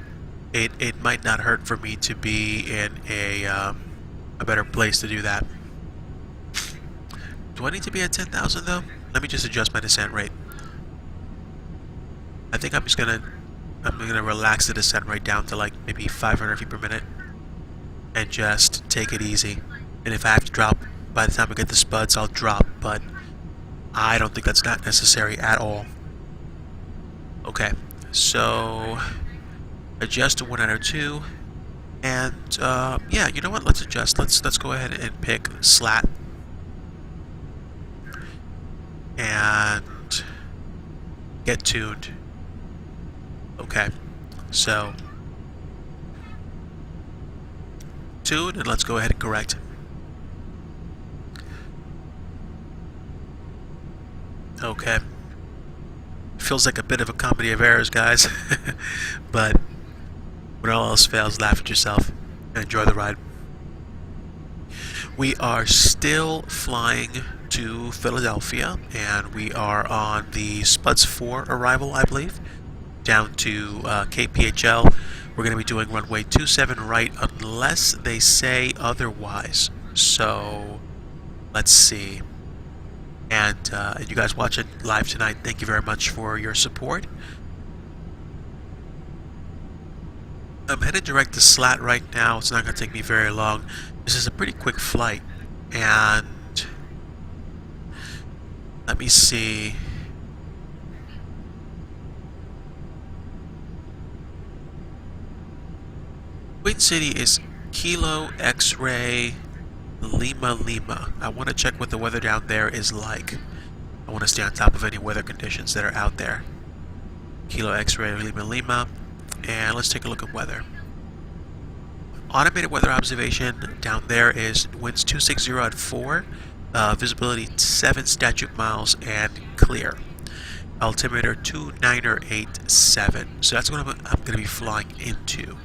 it might not hurt for me to be in a better place to do that. Do I need to be at 10,000 though? Let me just adjust my descent rate. I think I'm gonna relax the descent rate down to like maybe 500 feet per minute and just take it easy. And if I have to drop by the time I get the SPUDS, I'll drop, but I don't think that's not necessary at all. Okay, so adjust to 102, and yeah, you know what? Let's adjust. Let's go ahead and pick slat and get tuned. Okay, so tune, and let's go ahead and correct. Okay. Feels like a bit of a comedy of errors, guys. But when all else fails, laugh at yourself and enjoy the ride. We are still flying to Philadelphia, and we are on the SPUDS4 arrival, I believe, down to KPHL. We're going to be doing runway 27 right unless they say otherwise. So let's see. And you guys watching live tonight, thank you very much for your support. I'm headed direct to Slat right now. It's not going to take me very long. This is a pretty quick flight. And let me see. Queen City is Kilo X-Ray Lima Lima. I want to check what the weather down there is like. I want to stay on top of any weather conditions that are out there. Kilo X-Ray Lima Lima. And let's take a look at weather. Automated weather observation down there is winds 260 at 4, visibility 7 statute miles, and clear. Altimeter 2987. So that's what I'm going to be flying into.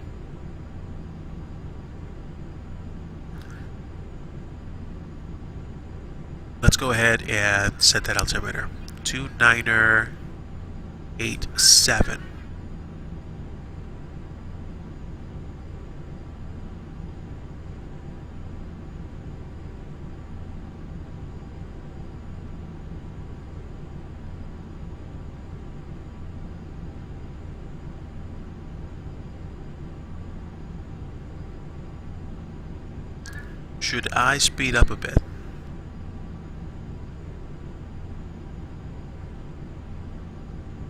Let's go ahead and set that altimeter. 2987. Should I speed up a bit?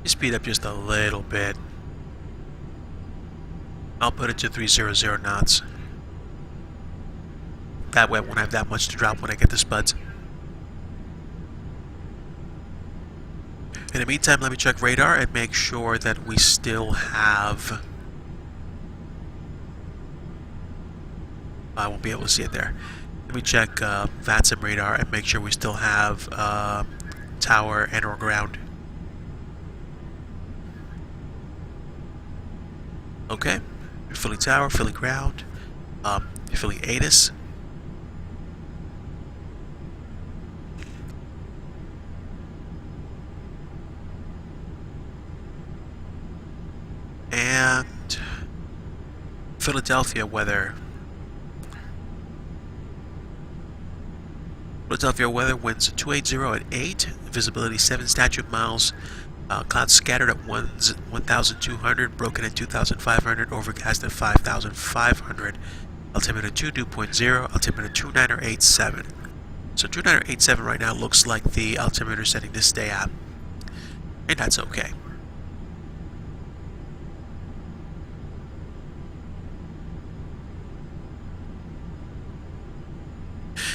Speed up just a little bit. I'll put it to 300 knots. That way I won't have that much to drop when I get the SPUDS. In the meantime, let me check radar and make sure that we still have... I won't be able to see it there. Let me check VATSIM radar and make sure we still have tower and or ground. Okay, Philly tower, Philly ground, Philly ATIS. And Philadelphia weather. Philadelphia weather winds 280 at 8, visibility 7 statute miles, clouds scattered at 1,200, broken at 2,500, overcast at 5,500, altimeter 2.0, altimeter 2987. So 2987 right now looks like the altimeter setting to stay at. and that's okay.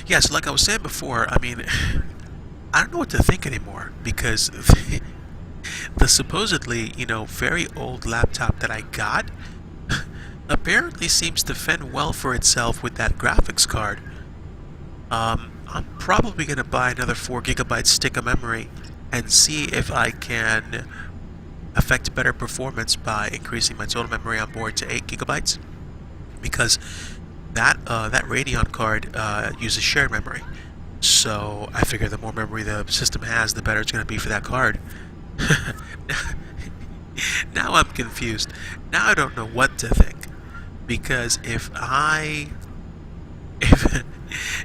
Yes, like I was saying before, I mean, I don't know what to think anymore, because the supposedly, you know, very old laptop that I got apparently seems to fend well for itself with that graphics card. I'm probably going to buy another 4 gigabyte stick of memory and see if I can affect better performance by increasing my total memory on board to 8 gigabytes, because that Radeon card uses shared memory. So I figure the more memory the system has, the better it's going to be for that card. Now I'm confused. Now I don't know what to think, because if I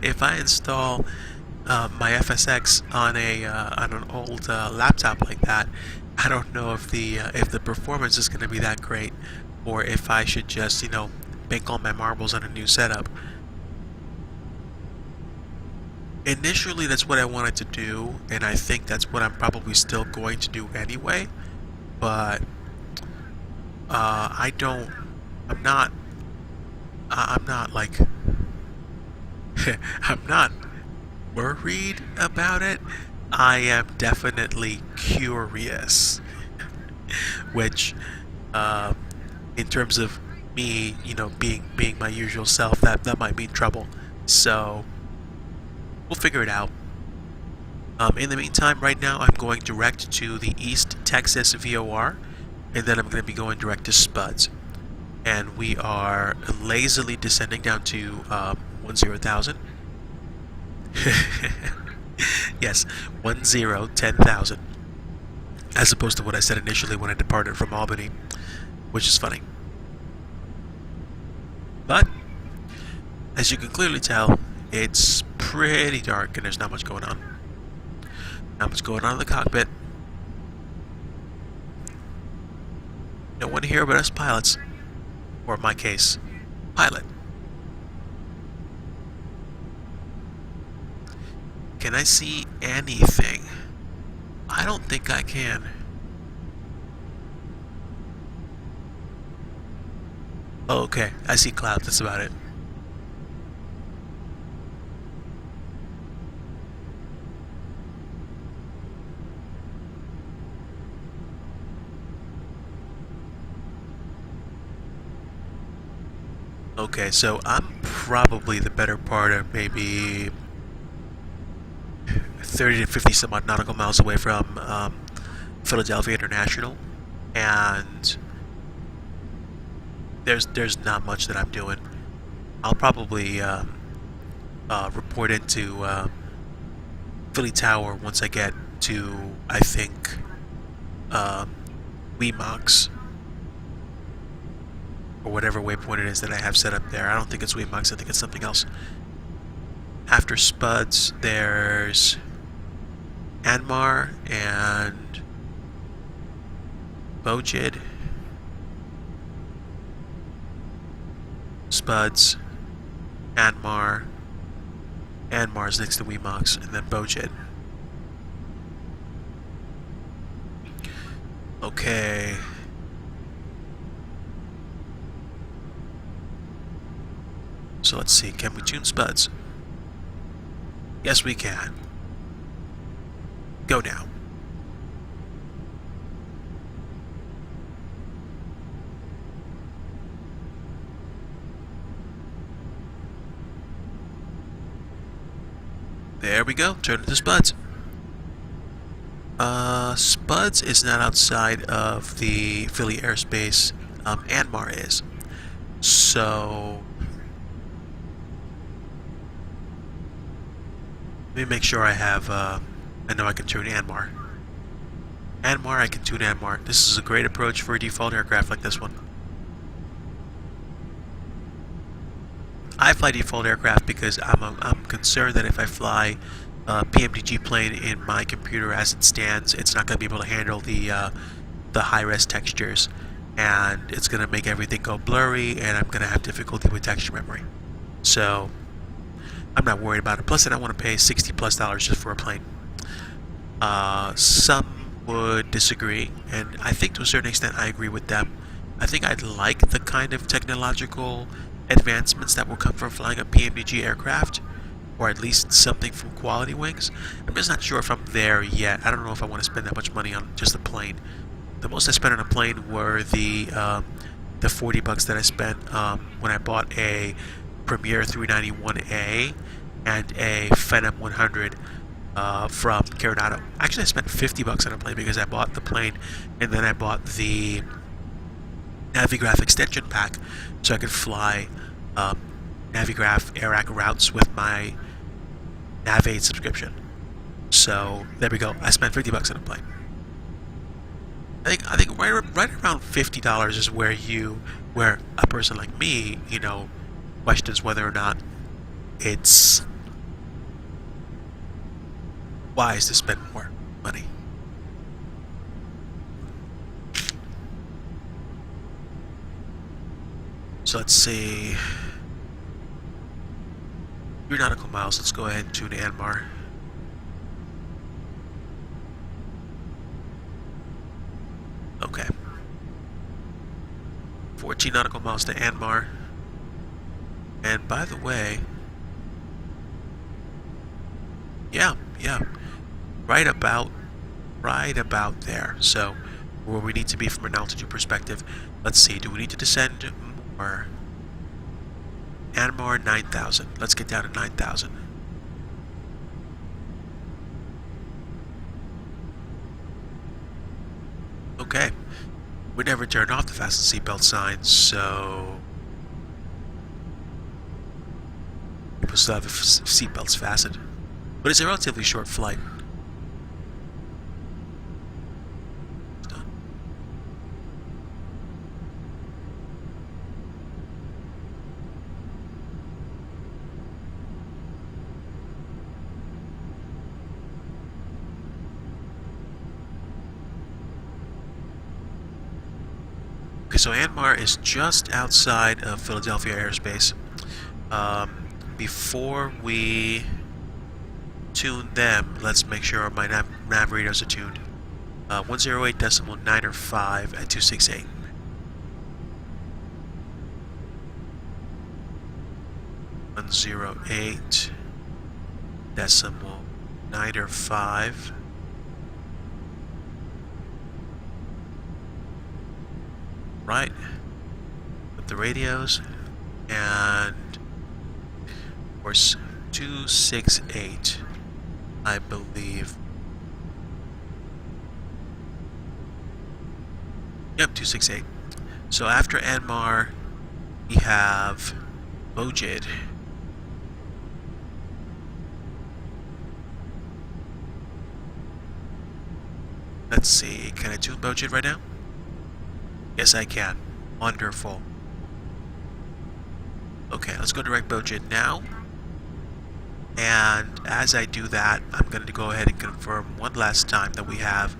install my FSX on an old laptop like that, I don't know if the performance is going to be that great, or if I should just, you know, bank all my marbles on a new setup. Initially, that's what I wanted to do, and I think that's what I'm probably still going to do anyway. But I'm not like I'm not worried about it. I am definitely curious, which in terms of me, you know, being my usual self, that might mean trouble. So we'll figure it out. In the meantime, right now I'm going direct to the East Texas VOR, and then I'm going to be going direct to SPUDS. And we are lazily descending down to 10,000. Yes, 10,000. As opposed to what I said initially when I departed from Albany, which is funny. But, as you can clearly tell, it's pretty dark and there's not much going on. Not much going on in the cockpit. No one here but us pilots. Or in my case, pilot. Can I see anything? I don't think I can. Oh, okay, I see clouds, that's about it. Okay, so I'm probably the better part of maybe 30 to 50 some odd nautical miles away from Philadelphia International, and there's not much that I'm doing. I'll probably report into Philly Tower once I get to, I think, Weemox, or whatever waypoint it is that I have set up there. I don't think it's Weemox, I think it's something else. After SPUDS, there's Anmar and Bojid. SPUDS, Anmar's next to Weemox, and then Bojid. Okay. So let's see, can we tune SPUDS? Yes, we can. Go now. There we go, turn it to SPUDS. SPUDS is not outside of the Philly airspace. Anmar is. So let me make sure I have, I know I can tune Anmar. I can tune Anmar. This is a great approach for a default aircraft like this one. I fly default aircraft because I'm concerned that if I fly a PMDG plane in my computer as it stands, it's not going to be able to handle the high-res textures, and it's going to make everything go blurry, and I'm going to have difficulty with texture memory. So I'm not worried about it. Plus, I don't want to pay $60+ just for a plane. Some would disagree, and I think to a certain extent I agree with them. I think I'd like the kind of technological advancements that will come from flying a PMDG aircraft, or at least something from Quality Wings. I'm just not sure if I'm there yet. I don't know if I want to spend that much money on just a plane. The most I spent on a plane were the $40 that I spent when I bought a Premier 391A and a Phenom 100 from Coronado. Actually, I spent $50 on a plane because I bought the plane and then I bought the Navigraph extension pack so I could fly Navigraph Airac routes with my Nav8 subscription. So there we go. I spent $50 on a plane. I think right around $50 is where a person like me, questions whether or not it's wise to spend more money. So let's see. 3 nautical miles. Let's go ahead and tune Anmar. Okay. 14 nautical miles to Anmar. And by the way, yeah, right about there. So where we need to be from an altitude perspective. Let's see. Do we need to descend more? Anmar 9,000. Let's get down to 9,000. Okay. We never turned off the fasten seatbelt sign, so people still have the seatbelts fastened. But it's a relatively short flight. Okay, so Anmar is just outside of Philadelphia airspace. Before we tune them, let's make sure my nav radios are tuned. 108.905 at 268. One 108.905. Right, with the radios, and of course 268, I believe. Yep, 268. So after Anmar, we have Bojid. Let's see, can I tune Bojid right now? Yes, I can. Wonderful. Okay, let's go direct Bojid now. And as I do that, I'm going to go ahead and confirm one last time that we have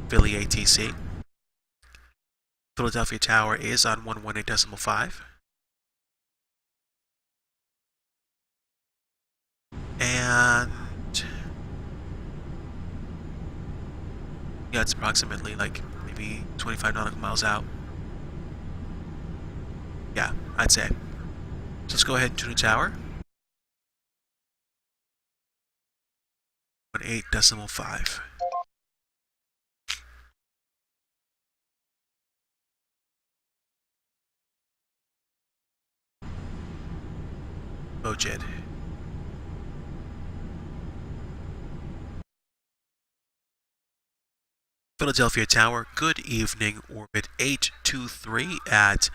Philly ATC. Philadelphia Tower is on 118.5. And yeah, it's approximately like maybe 25 nautical miles out. Yeah, I'd say. So let's go ahead and tune the tower. 18.5. Bojid. Philadelphia Tower, good evening, orbit 823 at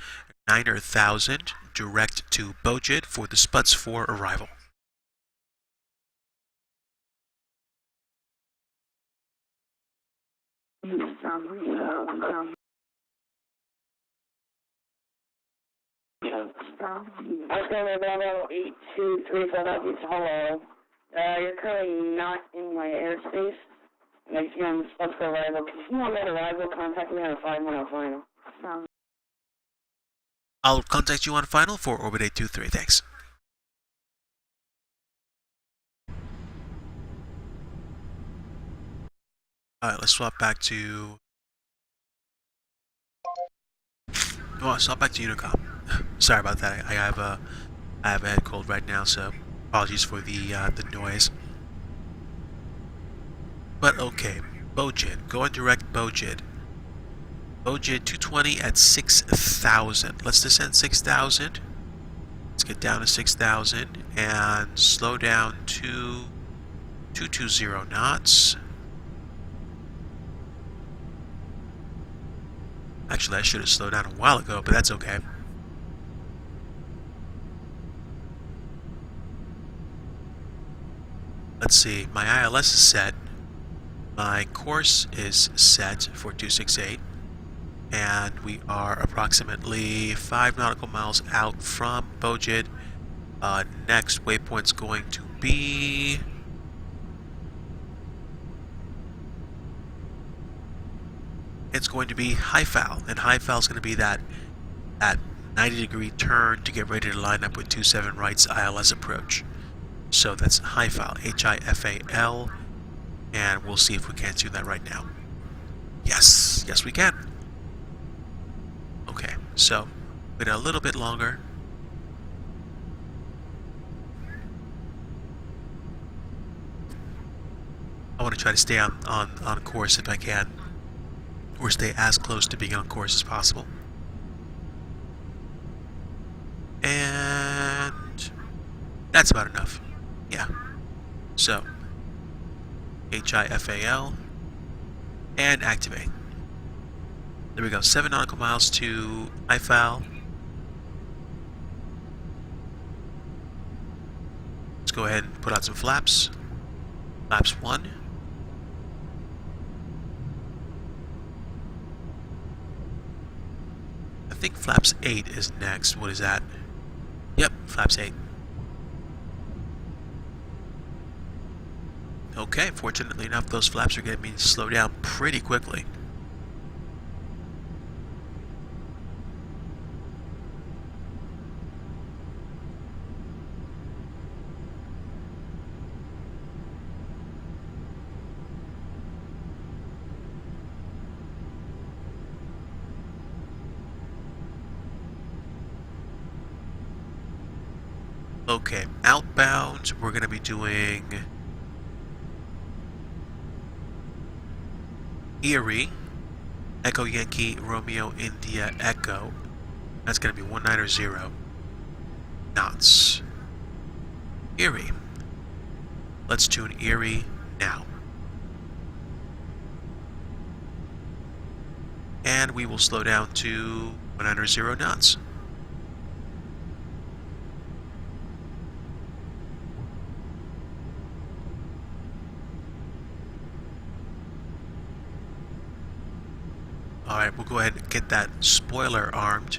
9,000, direct to Bojid for the SPUDS4 arrival. Oscar Bravo 823 Philadelphia, hello. You're currently not in my airspace. Like, you're on the SPUDS4 arrival. If you want that arrival, contact me on a 510 final. I'll contact you on final for orbit 823, thanks. Alright, let's swap back to... Oh, swap back to Unicom. Sorry about that. I have a head cold right now, so apologies for the noise. But okay, Bojid. Going direct Bojid. Bojid 220 at 6,000. Let's descend 6,000. Let's get down to 6,000 and slow down to 220 knots. Actually, I should have slowed down a while ago, but that's okay. Let's see, my ILS is set. My course is set for 268. And we are approximately 5 nautical miles out from Bojid. Next waypoint's going to be... It's going to be Haifal, and Haifal is going to be that 90-degree turn to get ready to line up with 27 right's ILS approach. So that's Haifal, H-I-F-A-L, and we'll see if we can't do that right now. Yes, yes we can. Okay, so wait a little bit longer. I want to try to stay on course if I can, or stay as close to being on course as possible. And that's about enough. Yeah. So H-I-F-A-L and activate. There we go. 7 nautical miles to Haifal. Let's go ahead and put on some flaps. Flaps 1. I think flaps 8 is next. What is that? Yep, flaps 8. Okay, fortunately enough, those flaps are getting me to slow down pretty quickly. Okay, outbound, we're going to be doing Erie, Echo Yankee, Romeo, India, Echo. That's going to be 190 knots. Erie. Let's tune Erie now. And we will slow down to 190 knots. Alright, we'll go ahead and get that spoiler armed.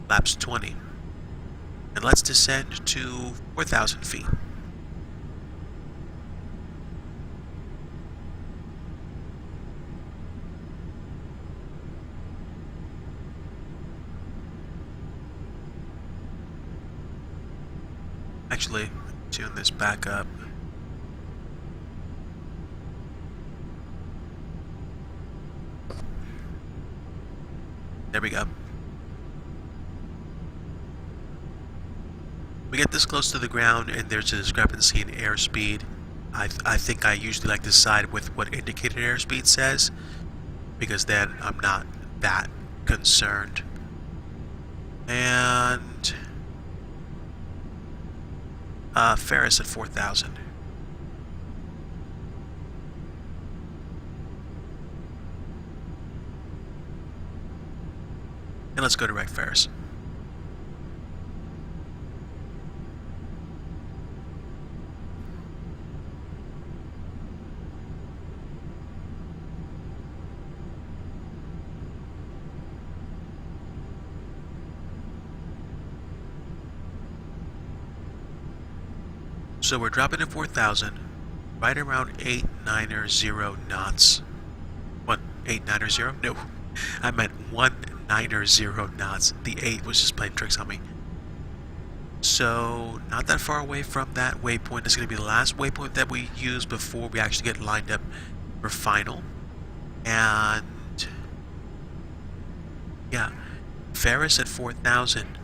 Laps 20. And let's descend to 4,000 feet. Actually, tune this back up. There we go. We get this close to the ground and there's a discrepancy in airspeed. I think I usually like to side with what indicated airspeed says, because then I'm not that concerned. And Ferris at 4,000. And let's go direct Ferris. So we're dropping to 4,000, right around 890 knots. What, 890? No, I meant 190 knots. The 8 was just playing tricks on me. So not that far away from that waypoint. It's going to be the last waypoint that we use before we actually get lined up for final. And yeah, Ferris at 4,000,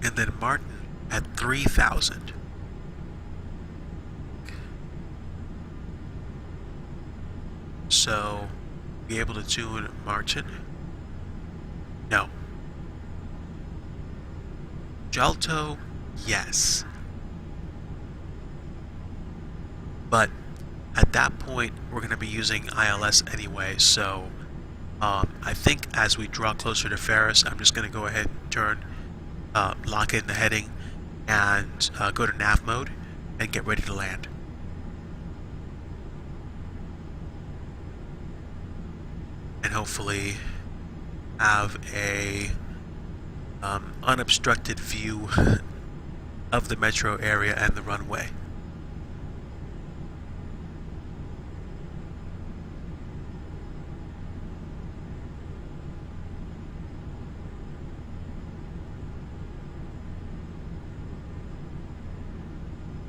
and then Martin at 3,000. So, be able to tune Martin? No. Jalto, yes. But at that point, we're going to be using ILS anyway, so I think as we draw closer to Ferris, I'm just going to go ahead and turn, lock in the heading, and go to nav mode, and get ready to land. And hopefully have a unobstructed view of the metro area and the runway.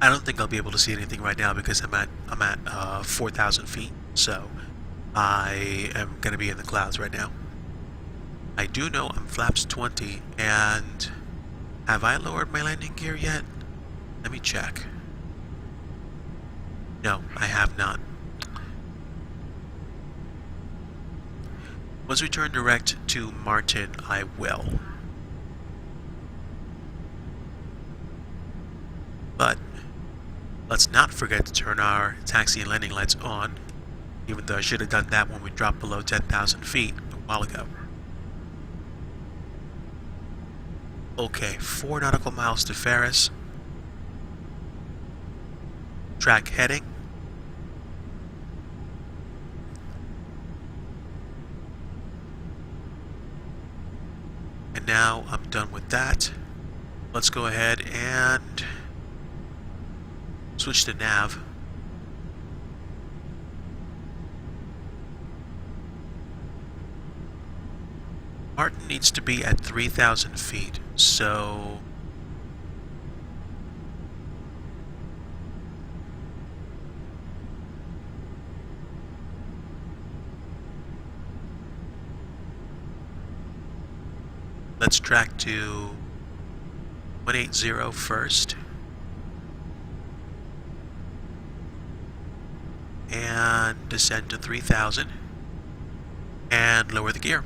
I don't think I'll be able to see anything right now because I'm at 4,000 feet, so I am going to be in the clouds right now. I do know I'm flaps 20, and have I lowered my landing gear yet? Let me check. No, I have not. Once we turn direct to Martin, I will. But let's not forget to turn our taxi and landing lights on, even though I should have done that when we dropped below 10,000 feet a while ago. Okay, 4 nautical miles to Ferris. Track heading. And now I'm done with that. Let's go ahead and switch to nav. Martin needs to be at 3,000 feet, so let's track to 180 first. And descend to 3,000 and lower the gear.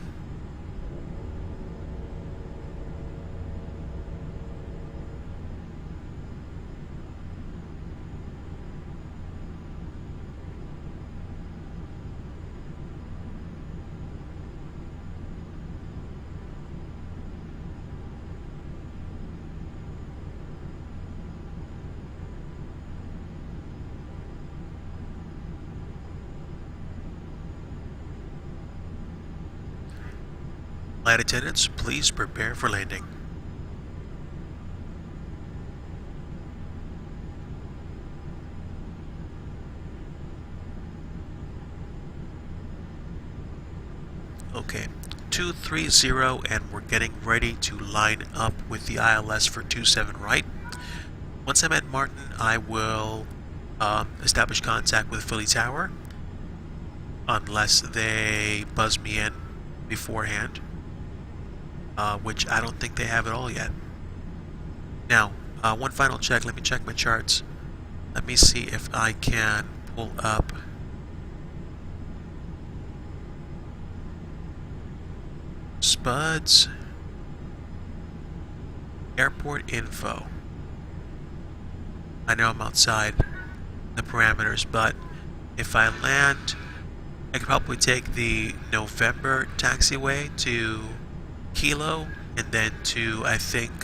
Flight attendants, please prepare for landing. Okay, 230, and we're getting ready to line up with the ILS for 27 right. Once I'm at Martin, I will establish contact with Philly Tower, unless they buzz me in beforehand. Which I don't think they have at all yet. Now, one final check. Let me check my charts. Let me see if I can pull up SPUDS airport info. I know I'm outside the parameters, but if I land, I could probably take the November taxiway to Kilo, and then to, I think,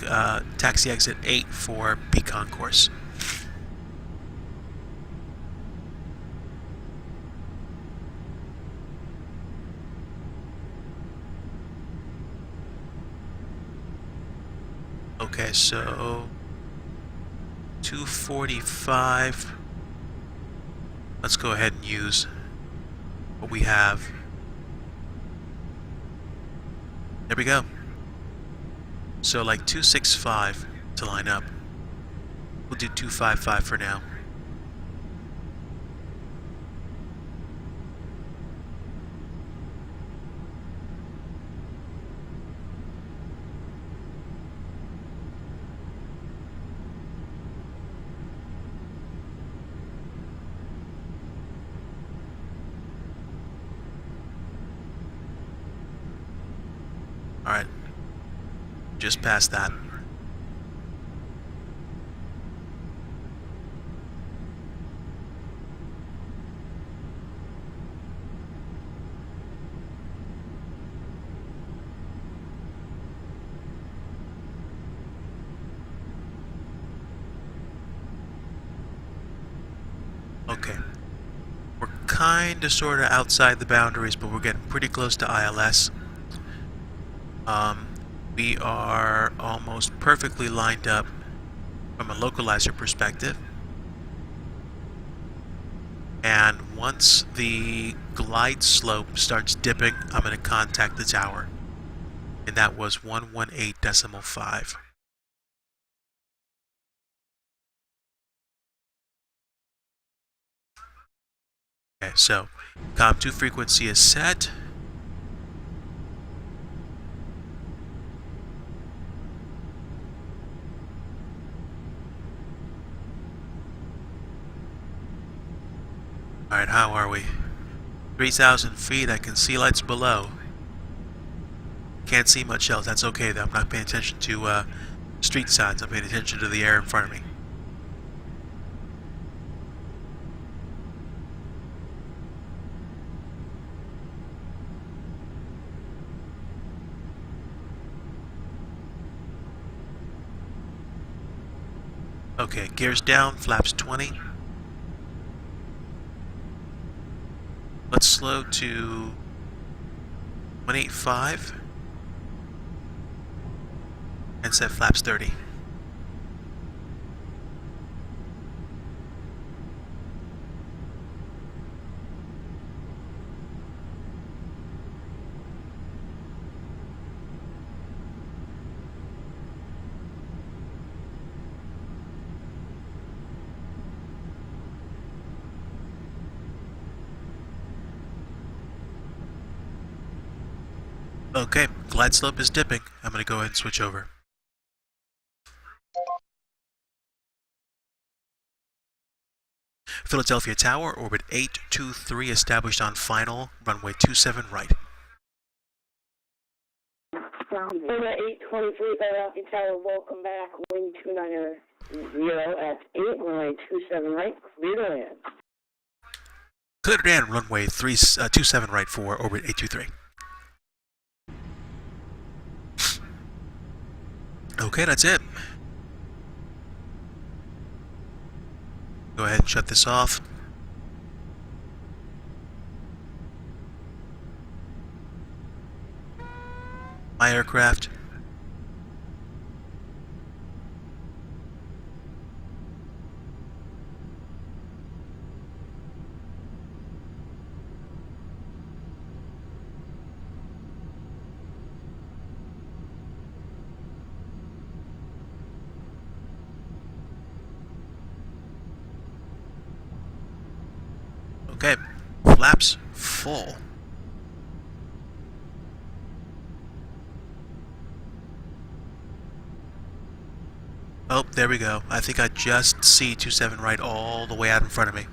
taxi exit 8 for B concourse. Okay, so 245. Let's go ahead and use what we have. There we go. So like 265 to line up. We'll do 255 for now. Alright. Just past that. Okay. We're kinda sorta outside the boundaries, but we're getting pretty close to ILS. We are almost perfectly lined up from a localizer perspective. And once the glide slope starts dipping, I'm going to contact the tower. And that was 118.5. Okay, so COM2 frequency is set. Alright, how are we? 3,000 feet, I can see lights below. Can't see much else, that's okay though. I'm not paying attention to street signs, I'm paying attention to the air in front of me. Okay, gears down, flaps 20. Let's slow to 185 and set flaps 30. Okay, glide slope is dipping. I'm going to go ahead and switch over. Philadelphia Tower, orbit 823, established on final, runway 27 right. Orbit 823, Philadelphia Tower, welcome back, wind 290 at 8, runway 27 right, clear to land. Clear to land, runway 27 right for orbit 823. Okay, that's it. Go ahead and shut this off. My aircraft. Okay, flaps full. Oh, there we go. I think I just see 27 right all the way out in front of me.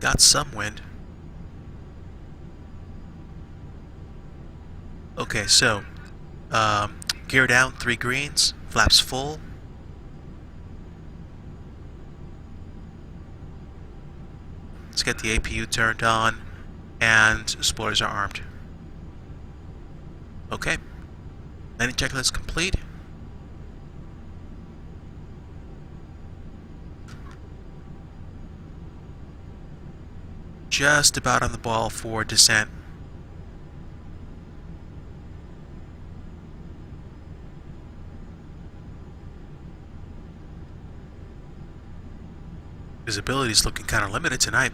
Got some wind. Okay, so gear down, 3 greens, flaps full. Let's get the APU turned on, and spoilers are armed. Okay, landing checklist complete. Just about on the ball for descent. Visibility is looking kind of limited tonight.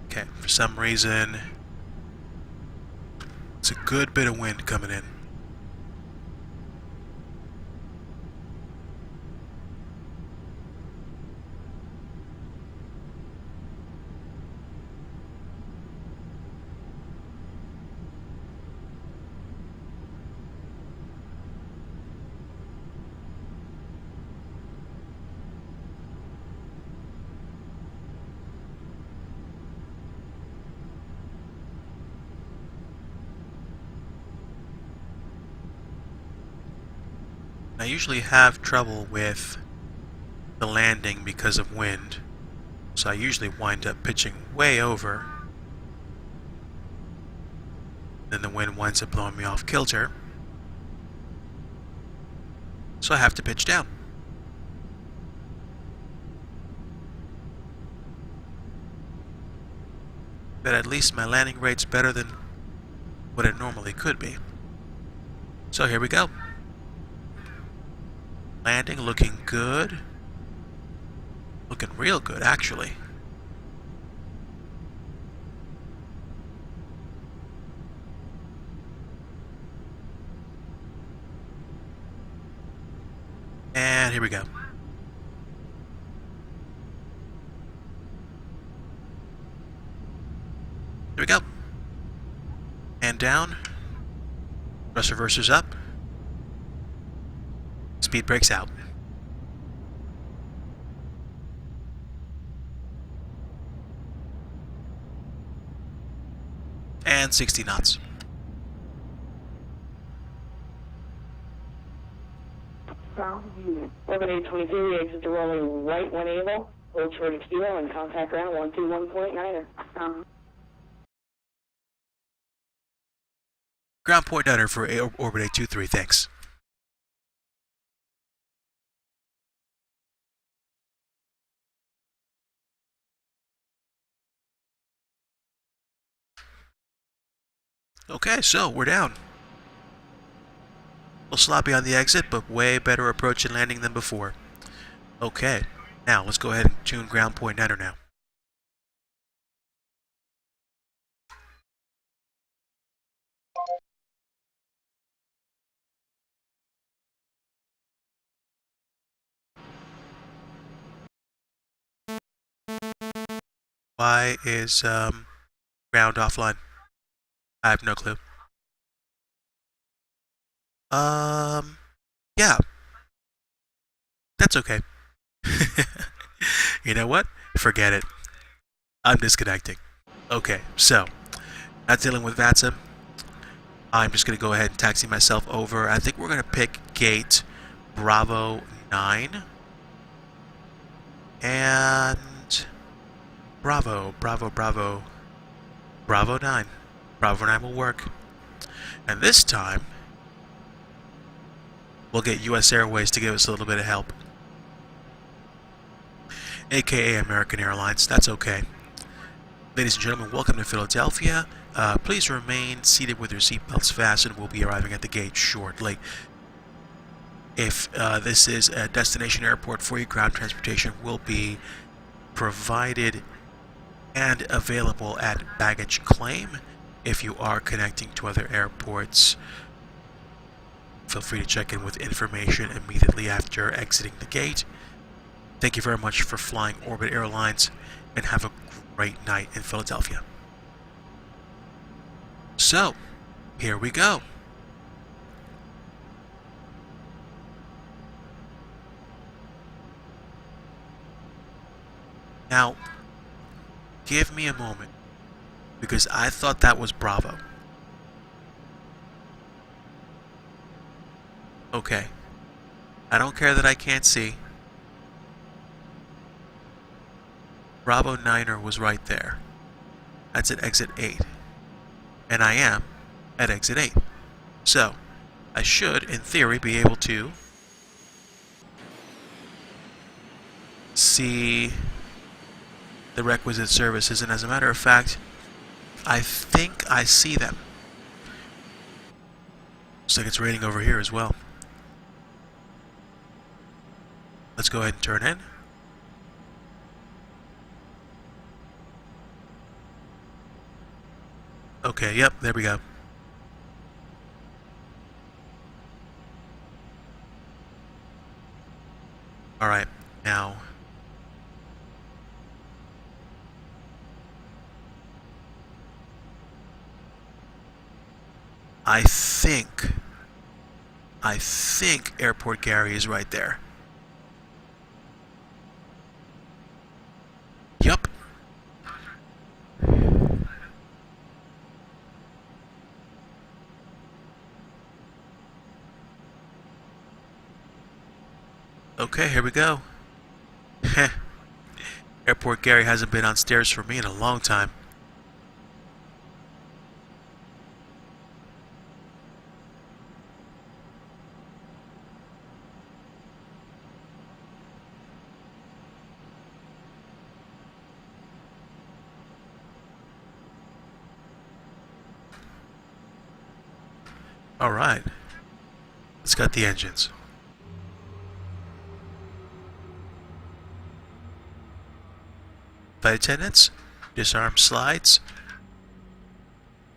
Okay, for some reason, it's a good bit of wind coming in. I usually have trouble with the landing because of wind, so I usually wind up pitching way over. Then the wind winds up blowing me off kilter, so I have to pitch down. But at least my landing rate's better than what it normally could be. So here we go. Landing looking good. Looking real good, actually. And here we go. Here we go. And down. Thrust reversers up. Speed brakes out. And 60 knots. Orbit 823, exit to rolling right when able. Hold short of kilo and contact ground 121.9er. Ground point niner for Orbit 823, thanks. Okay, so we're down. A little sloppy on the exit, but way better approach and landing than before. Okay, now let's go ahead and tune ground point niner now. Why is ground offline? I have no clue. Yeah. That's okay. You know what? Forget it. I'm disconnecting. Okay, so, not dealing with VATSIM. I'm just going to go ahead and taxi myself over. I think we're going to pick gate Bravo 9. And Bravo 9. Bravo 9 will work. And this time, we'll get US Airways to give us a little bit of help. AKA American Airlines, that's okay. Ladies and gentlemen, welcome to Philadelphia. Please remain seated with your seatbelts fastened. We'll be arriving at the gate shortly. If this is a destination airport for you, ground transportation will be provided and available at baggage claim. If you are connecting to other airports, feel free to check in with information immediately after exiting the gate. Thank you very much for flying Orbit Airlines, and have a great night in Philadelphia. So, here we go. Now, give me a moment, because I thought that was Bravo. Okay. I don't care that I can't see. Bravo 9er was right there. That's at exit 8. And I am at exit 8. So, I should, in theory, be able to see the requisite services. And as a matter of fact, I think I see them. Looks like it's raining over here as well. Let's go ahead and turn in. Okay, yep, there we go. Alright, now I think Airport Gary is right there. Yup. Okay, here we go. Heh. Airport Gary hasn't been on stairs for me in a long time. Alright. Let's got the engines. Flight attendants, disarm slides,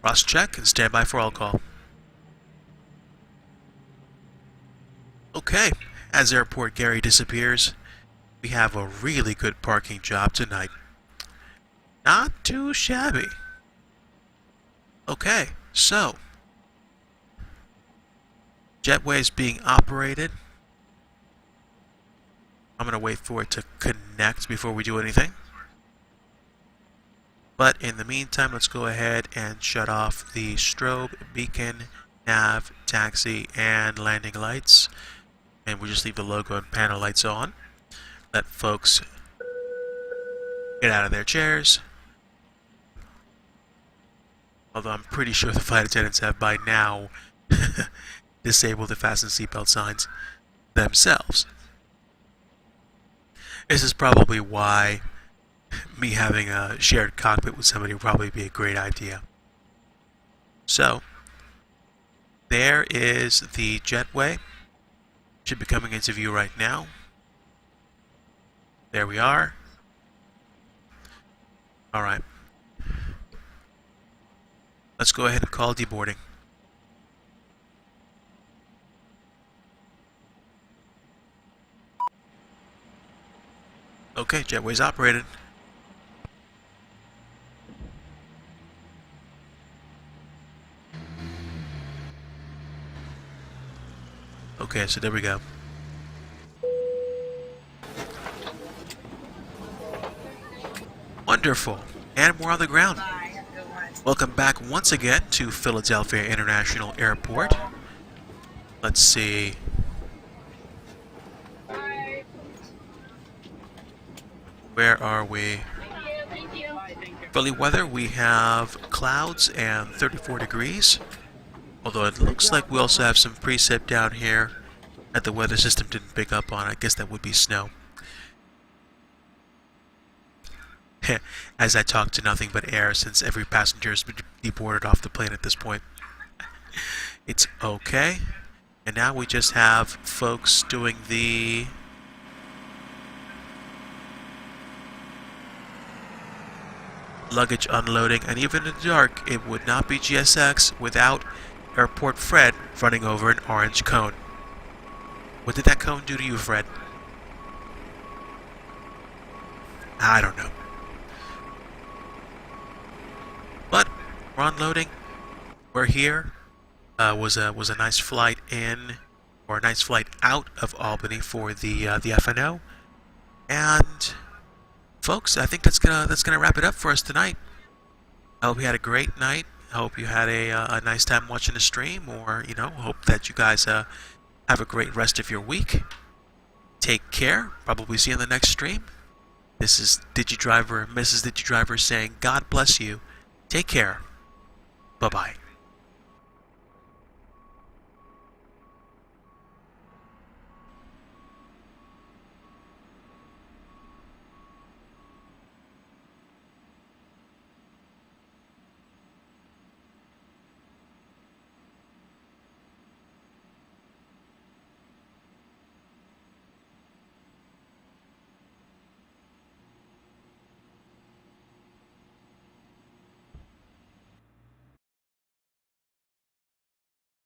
cross-check, and stand by for all call. Okay, as Airport Gary disappears, we have a really good parking job tonight. Not too shabby. Okay, so jetway is being operated. I'm going to wait for it to connect before we do anything. But in the meantime, let's go ahead and shut off the strobe, beacon, nav, taxi, and landing lights. And we'll just leave the logo and panel lights on. Let folks get out of their chairs. Although I'm pretty sure the flight attendants have by now disabled the fasten seatbelt signs themselves. This is probably why me having a shared cockpit with somebody would probably be a great idea. So, there is the jetway. Should be coming into view right now. There we are. Alright. Let's go ahead and call deboarding. Okay, jetway's operated. Okay, so there we go. Wonderful. And we're on the ground. Welcome back once again to Philadelphia International Airport. Let's see. Where are we? Philly weather, we have clouds and 34 degrees. Although it looks like we also have some precip down here that the weather system didn't pick up on. I guess that would be snow. As I talk to nothing but air since every passenger has been deboarded off the plane at this point. It's okay. And now we just have folks doing the luggage unloading, and even in the dark it would not be GSX without Airport Fred running over an orange cone. What did that cone do to you, Fred? I don't know. But we're unloading. We're here. Was a nice flight in, or a nice flight out of Albany for the FNO. And folks, I think that's gonna wrap it up for us tonight. I hope you had a great night. I hope you had a nice time watching the stream, or hope that you guys have a great rest of your week. Take care. Probably see you in the next stream. This is DigiDriver, Mrs. DigiDriver saying God bless you. Take care. Bye-bye.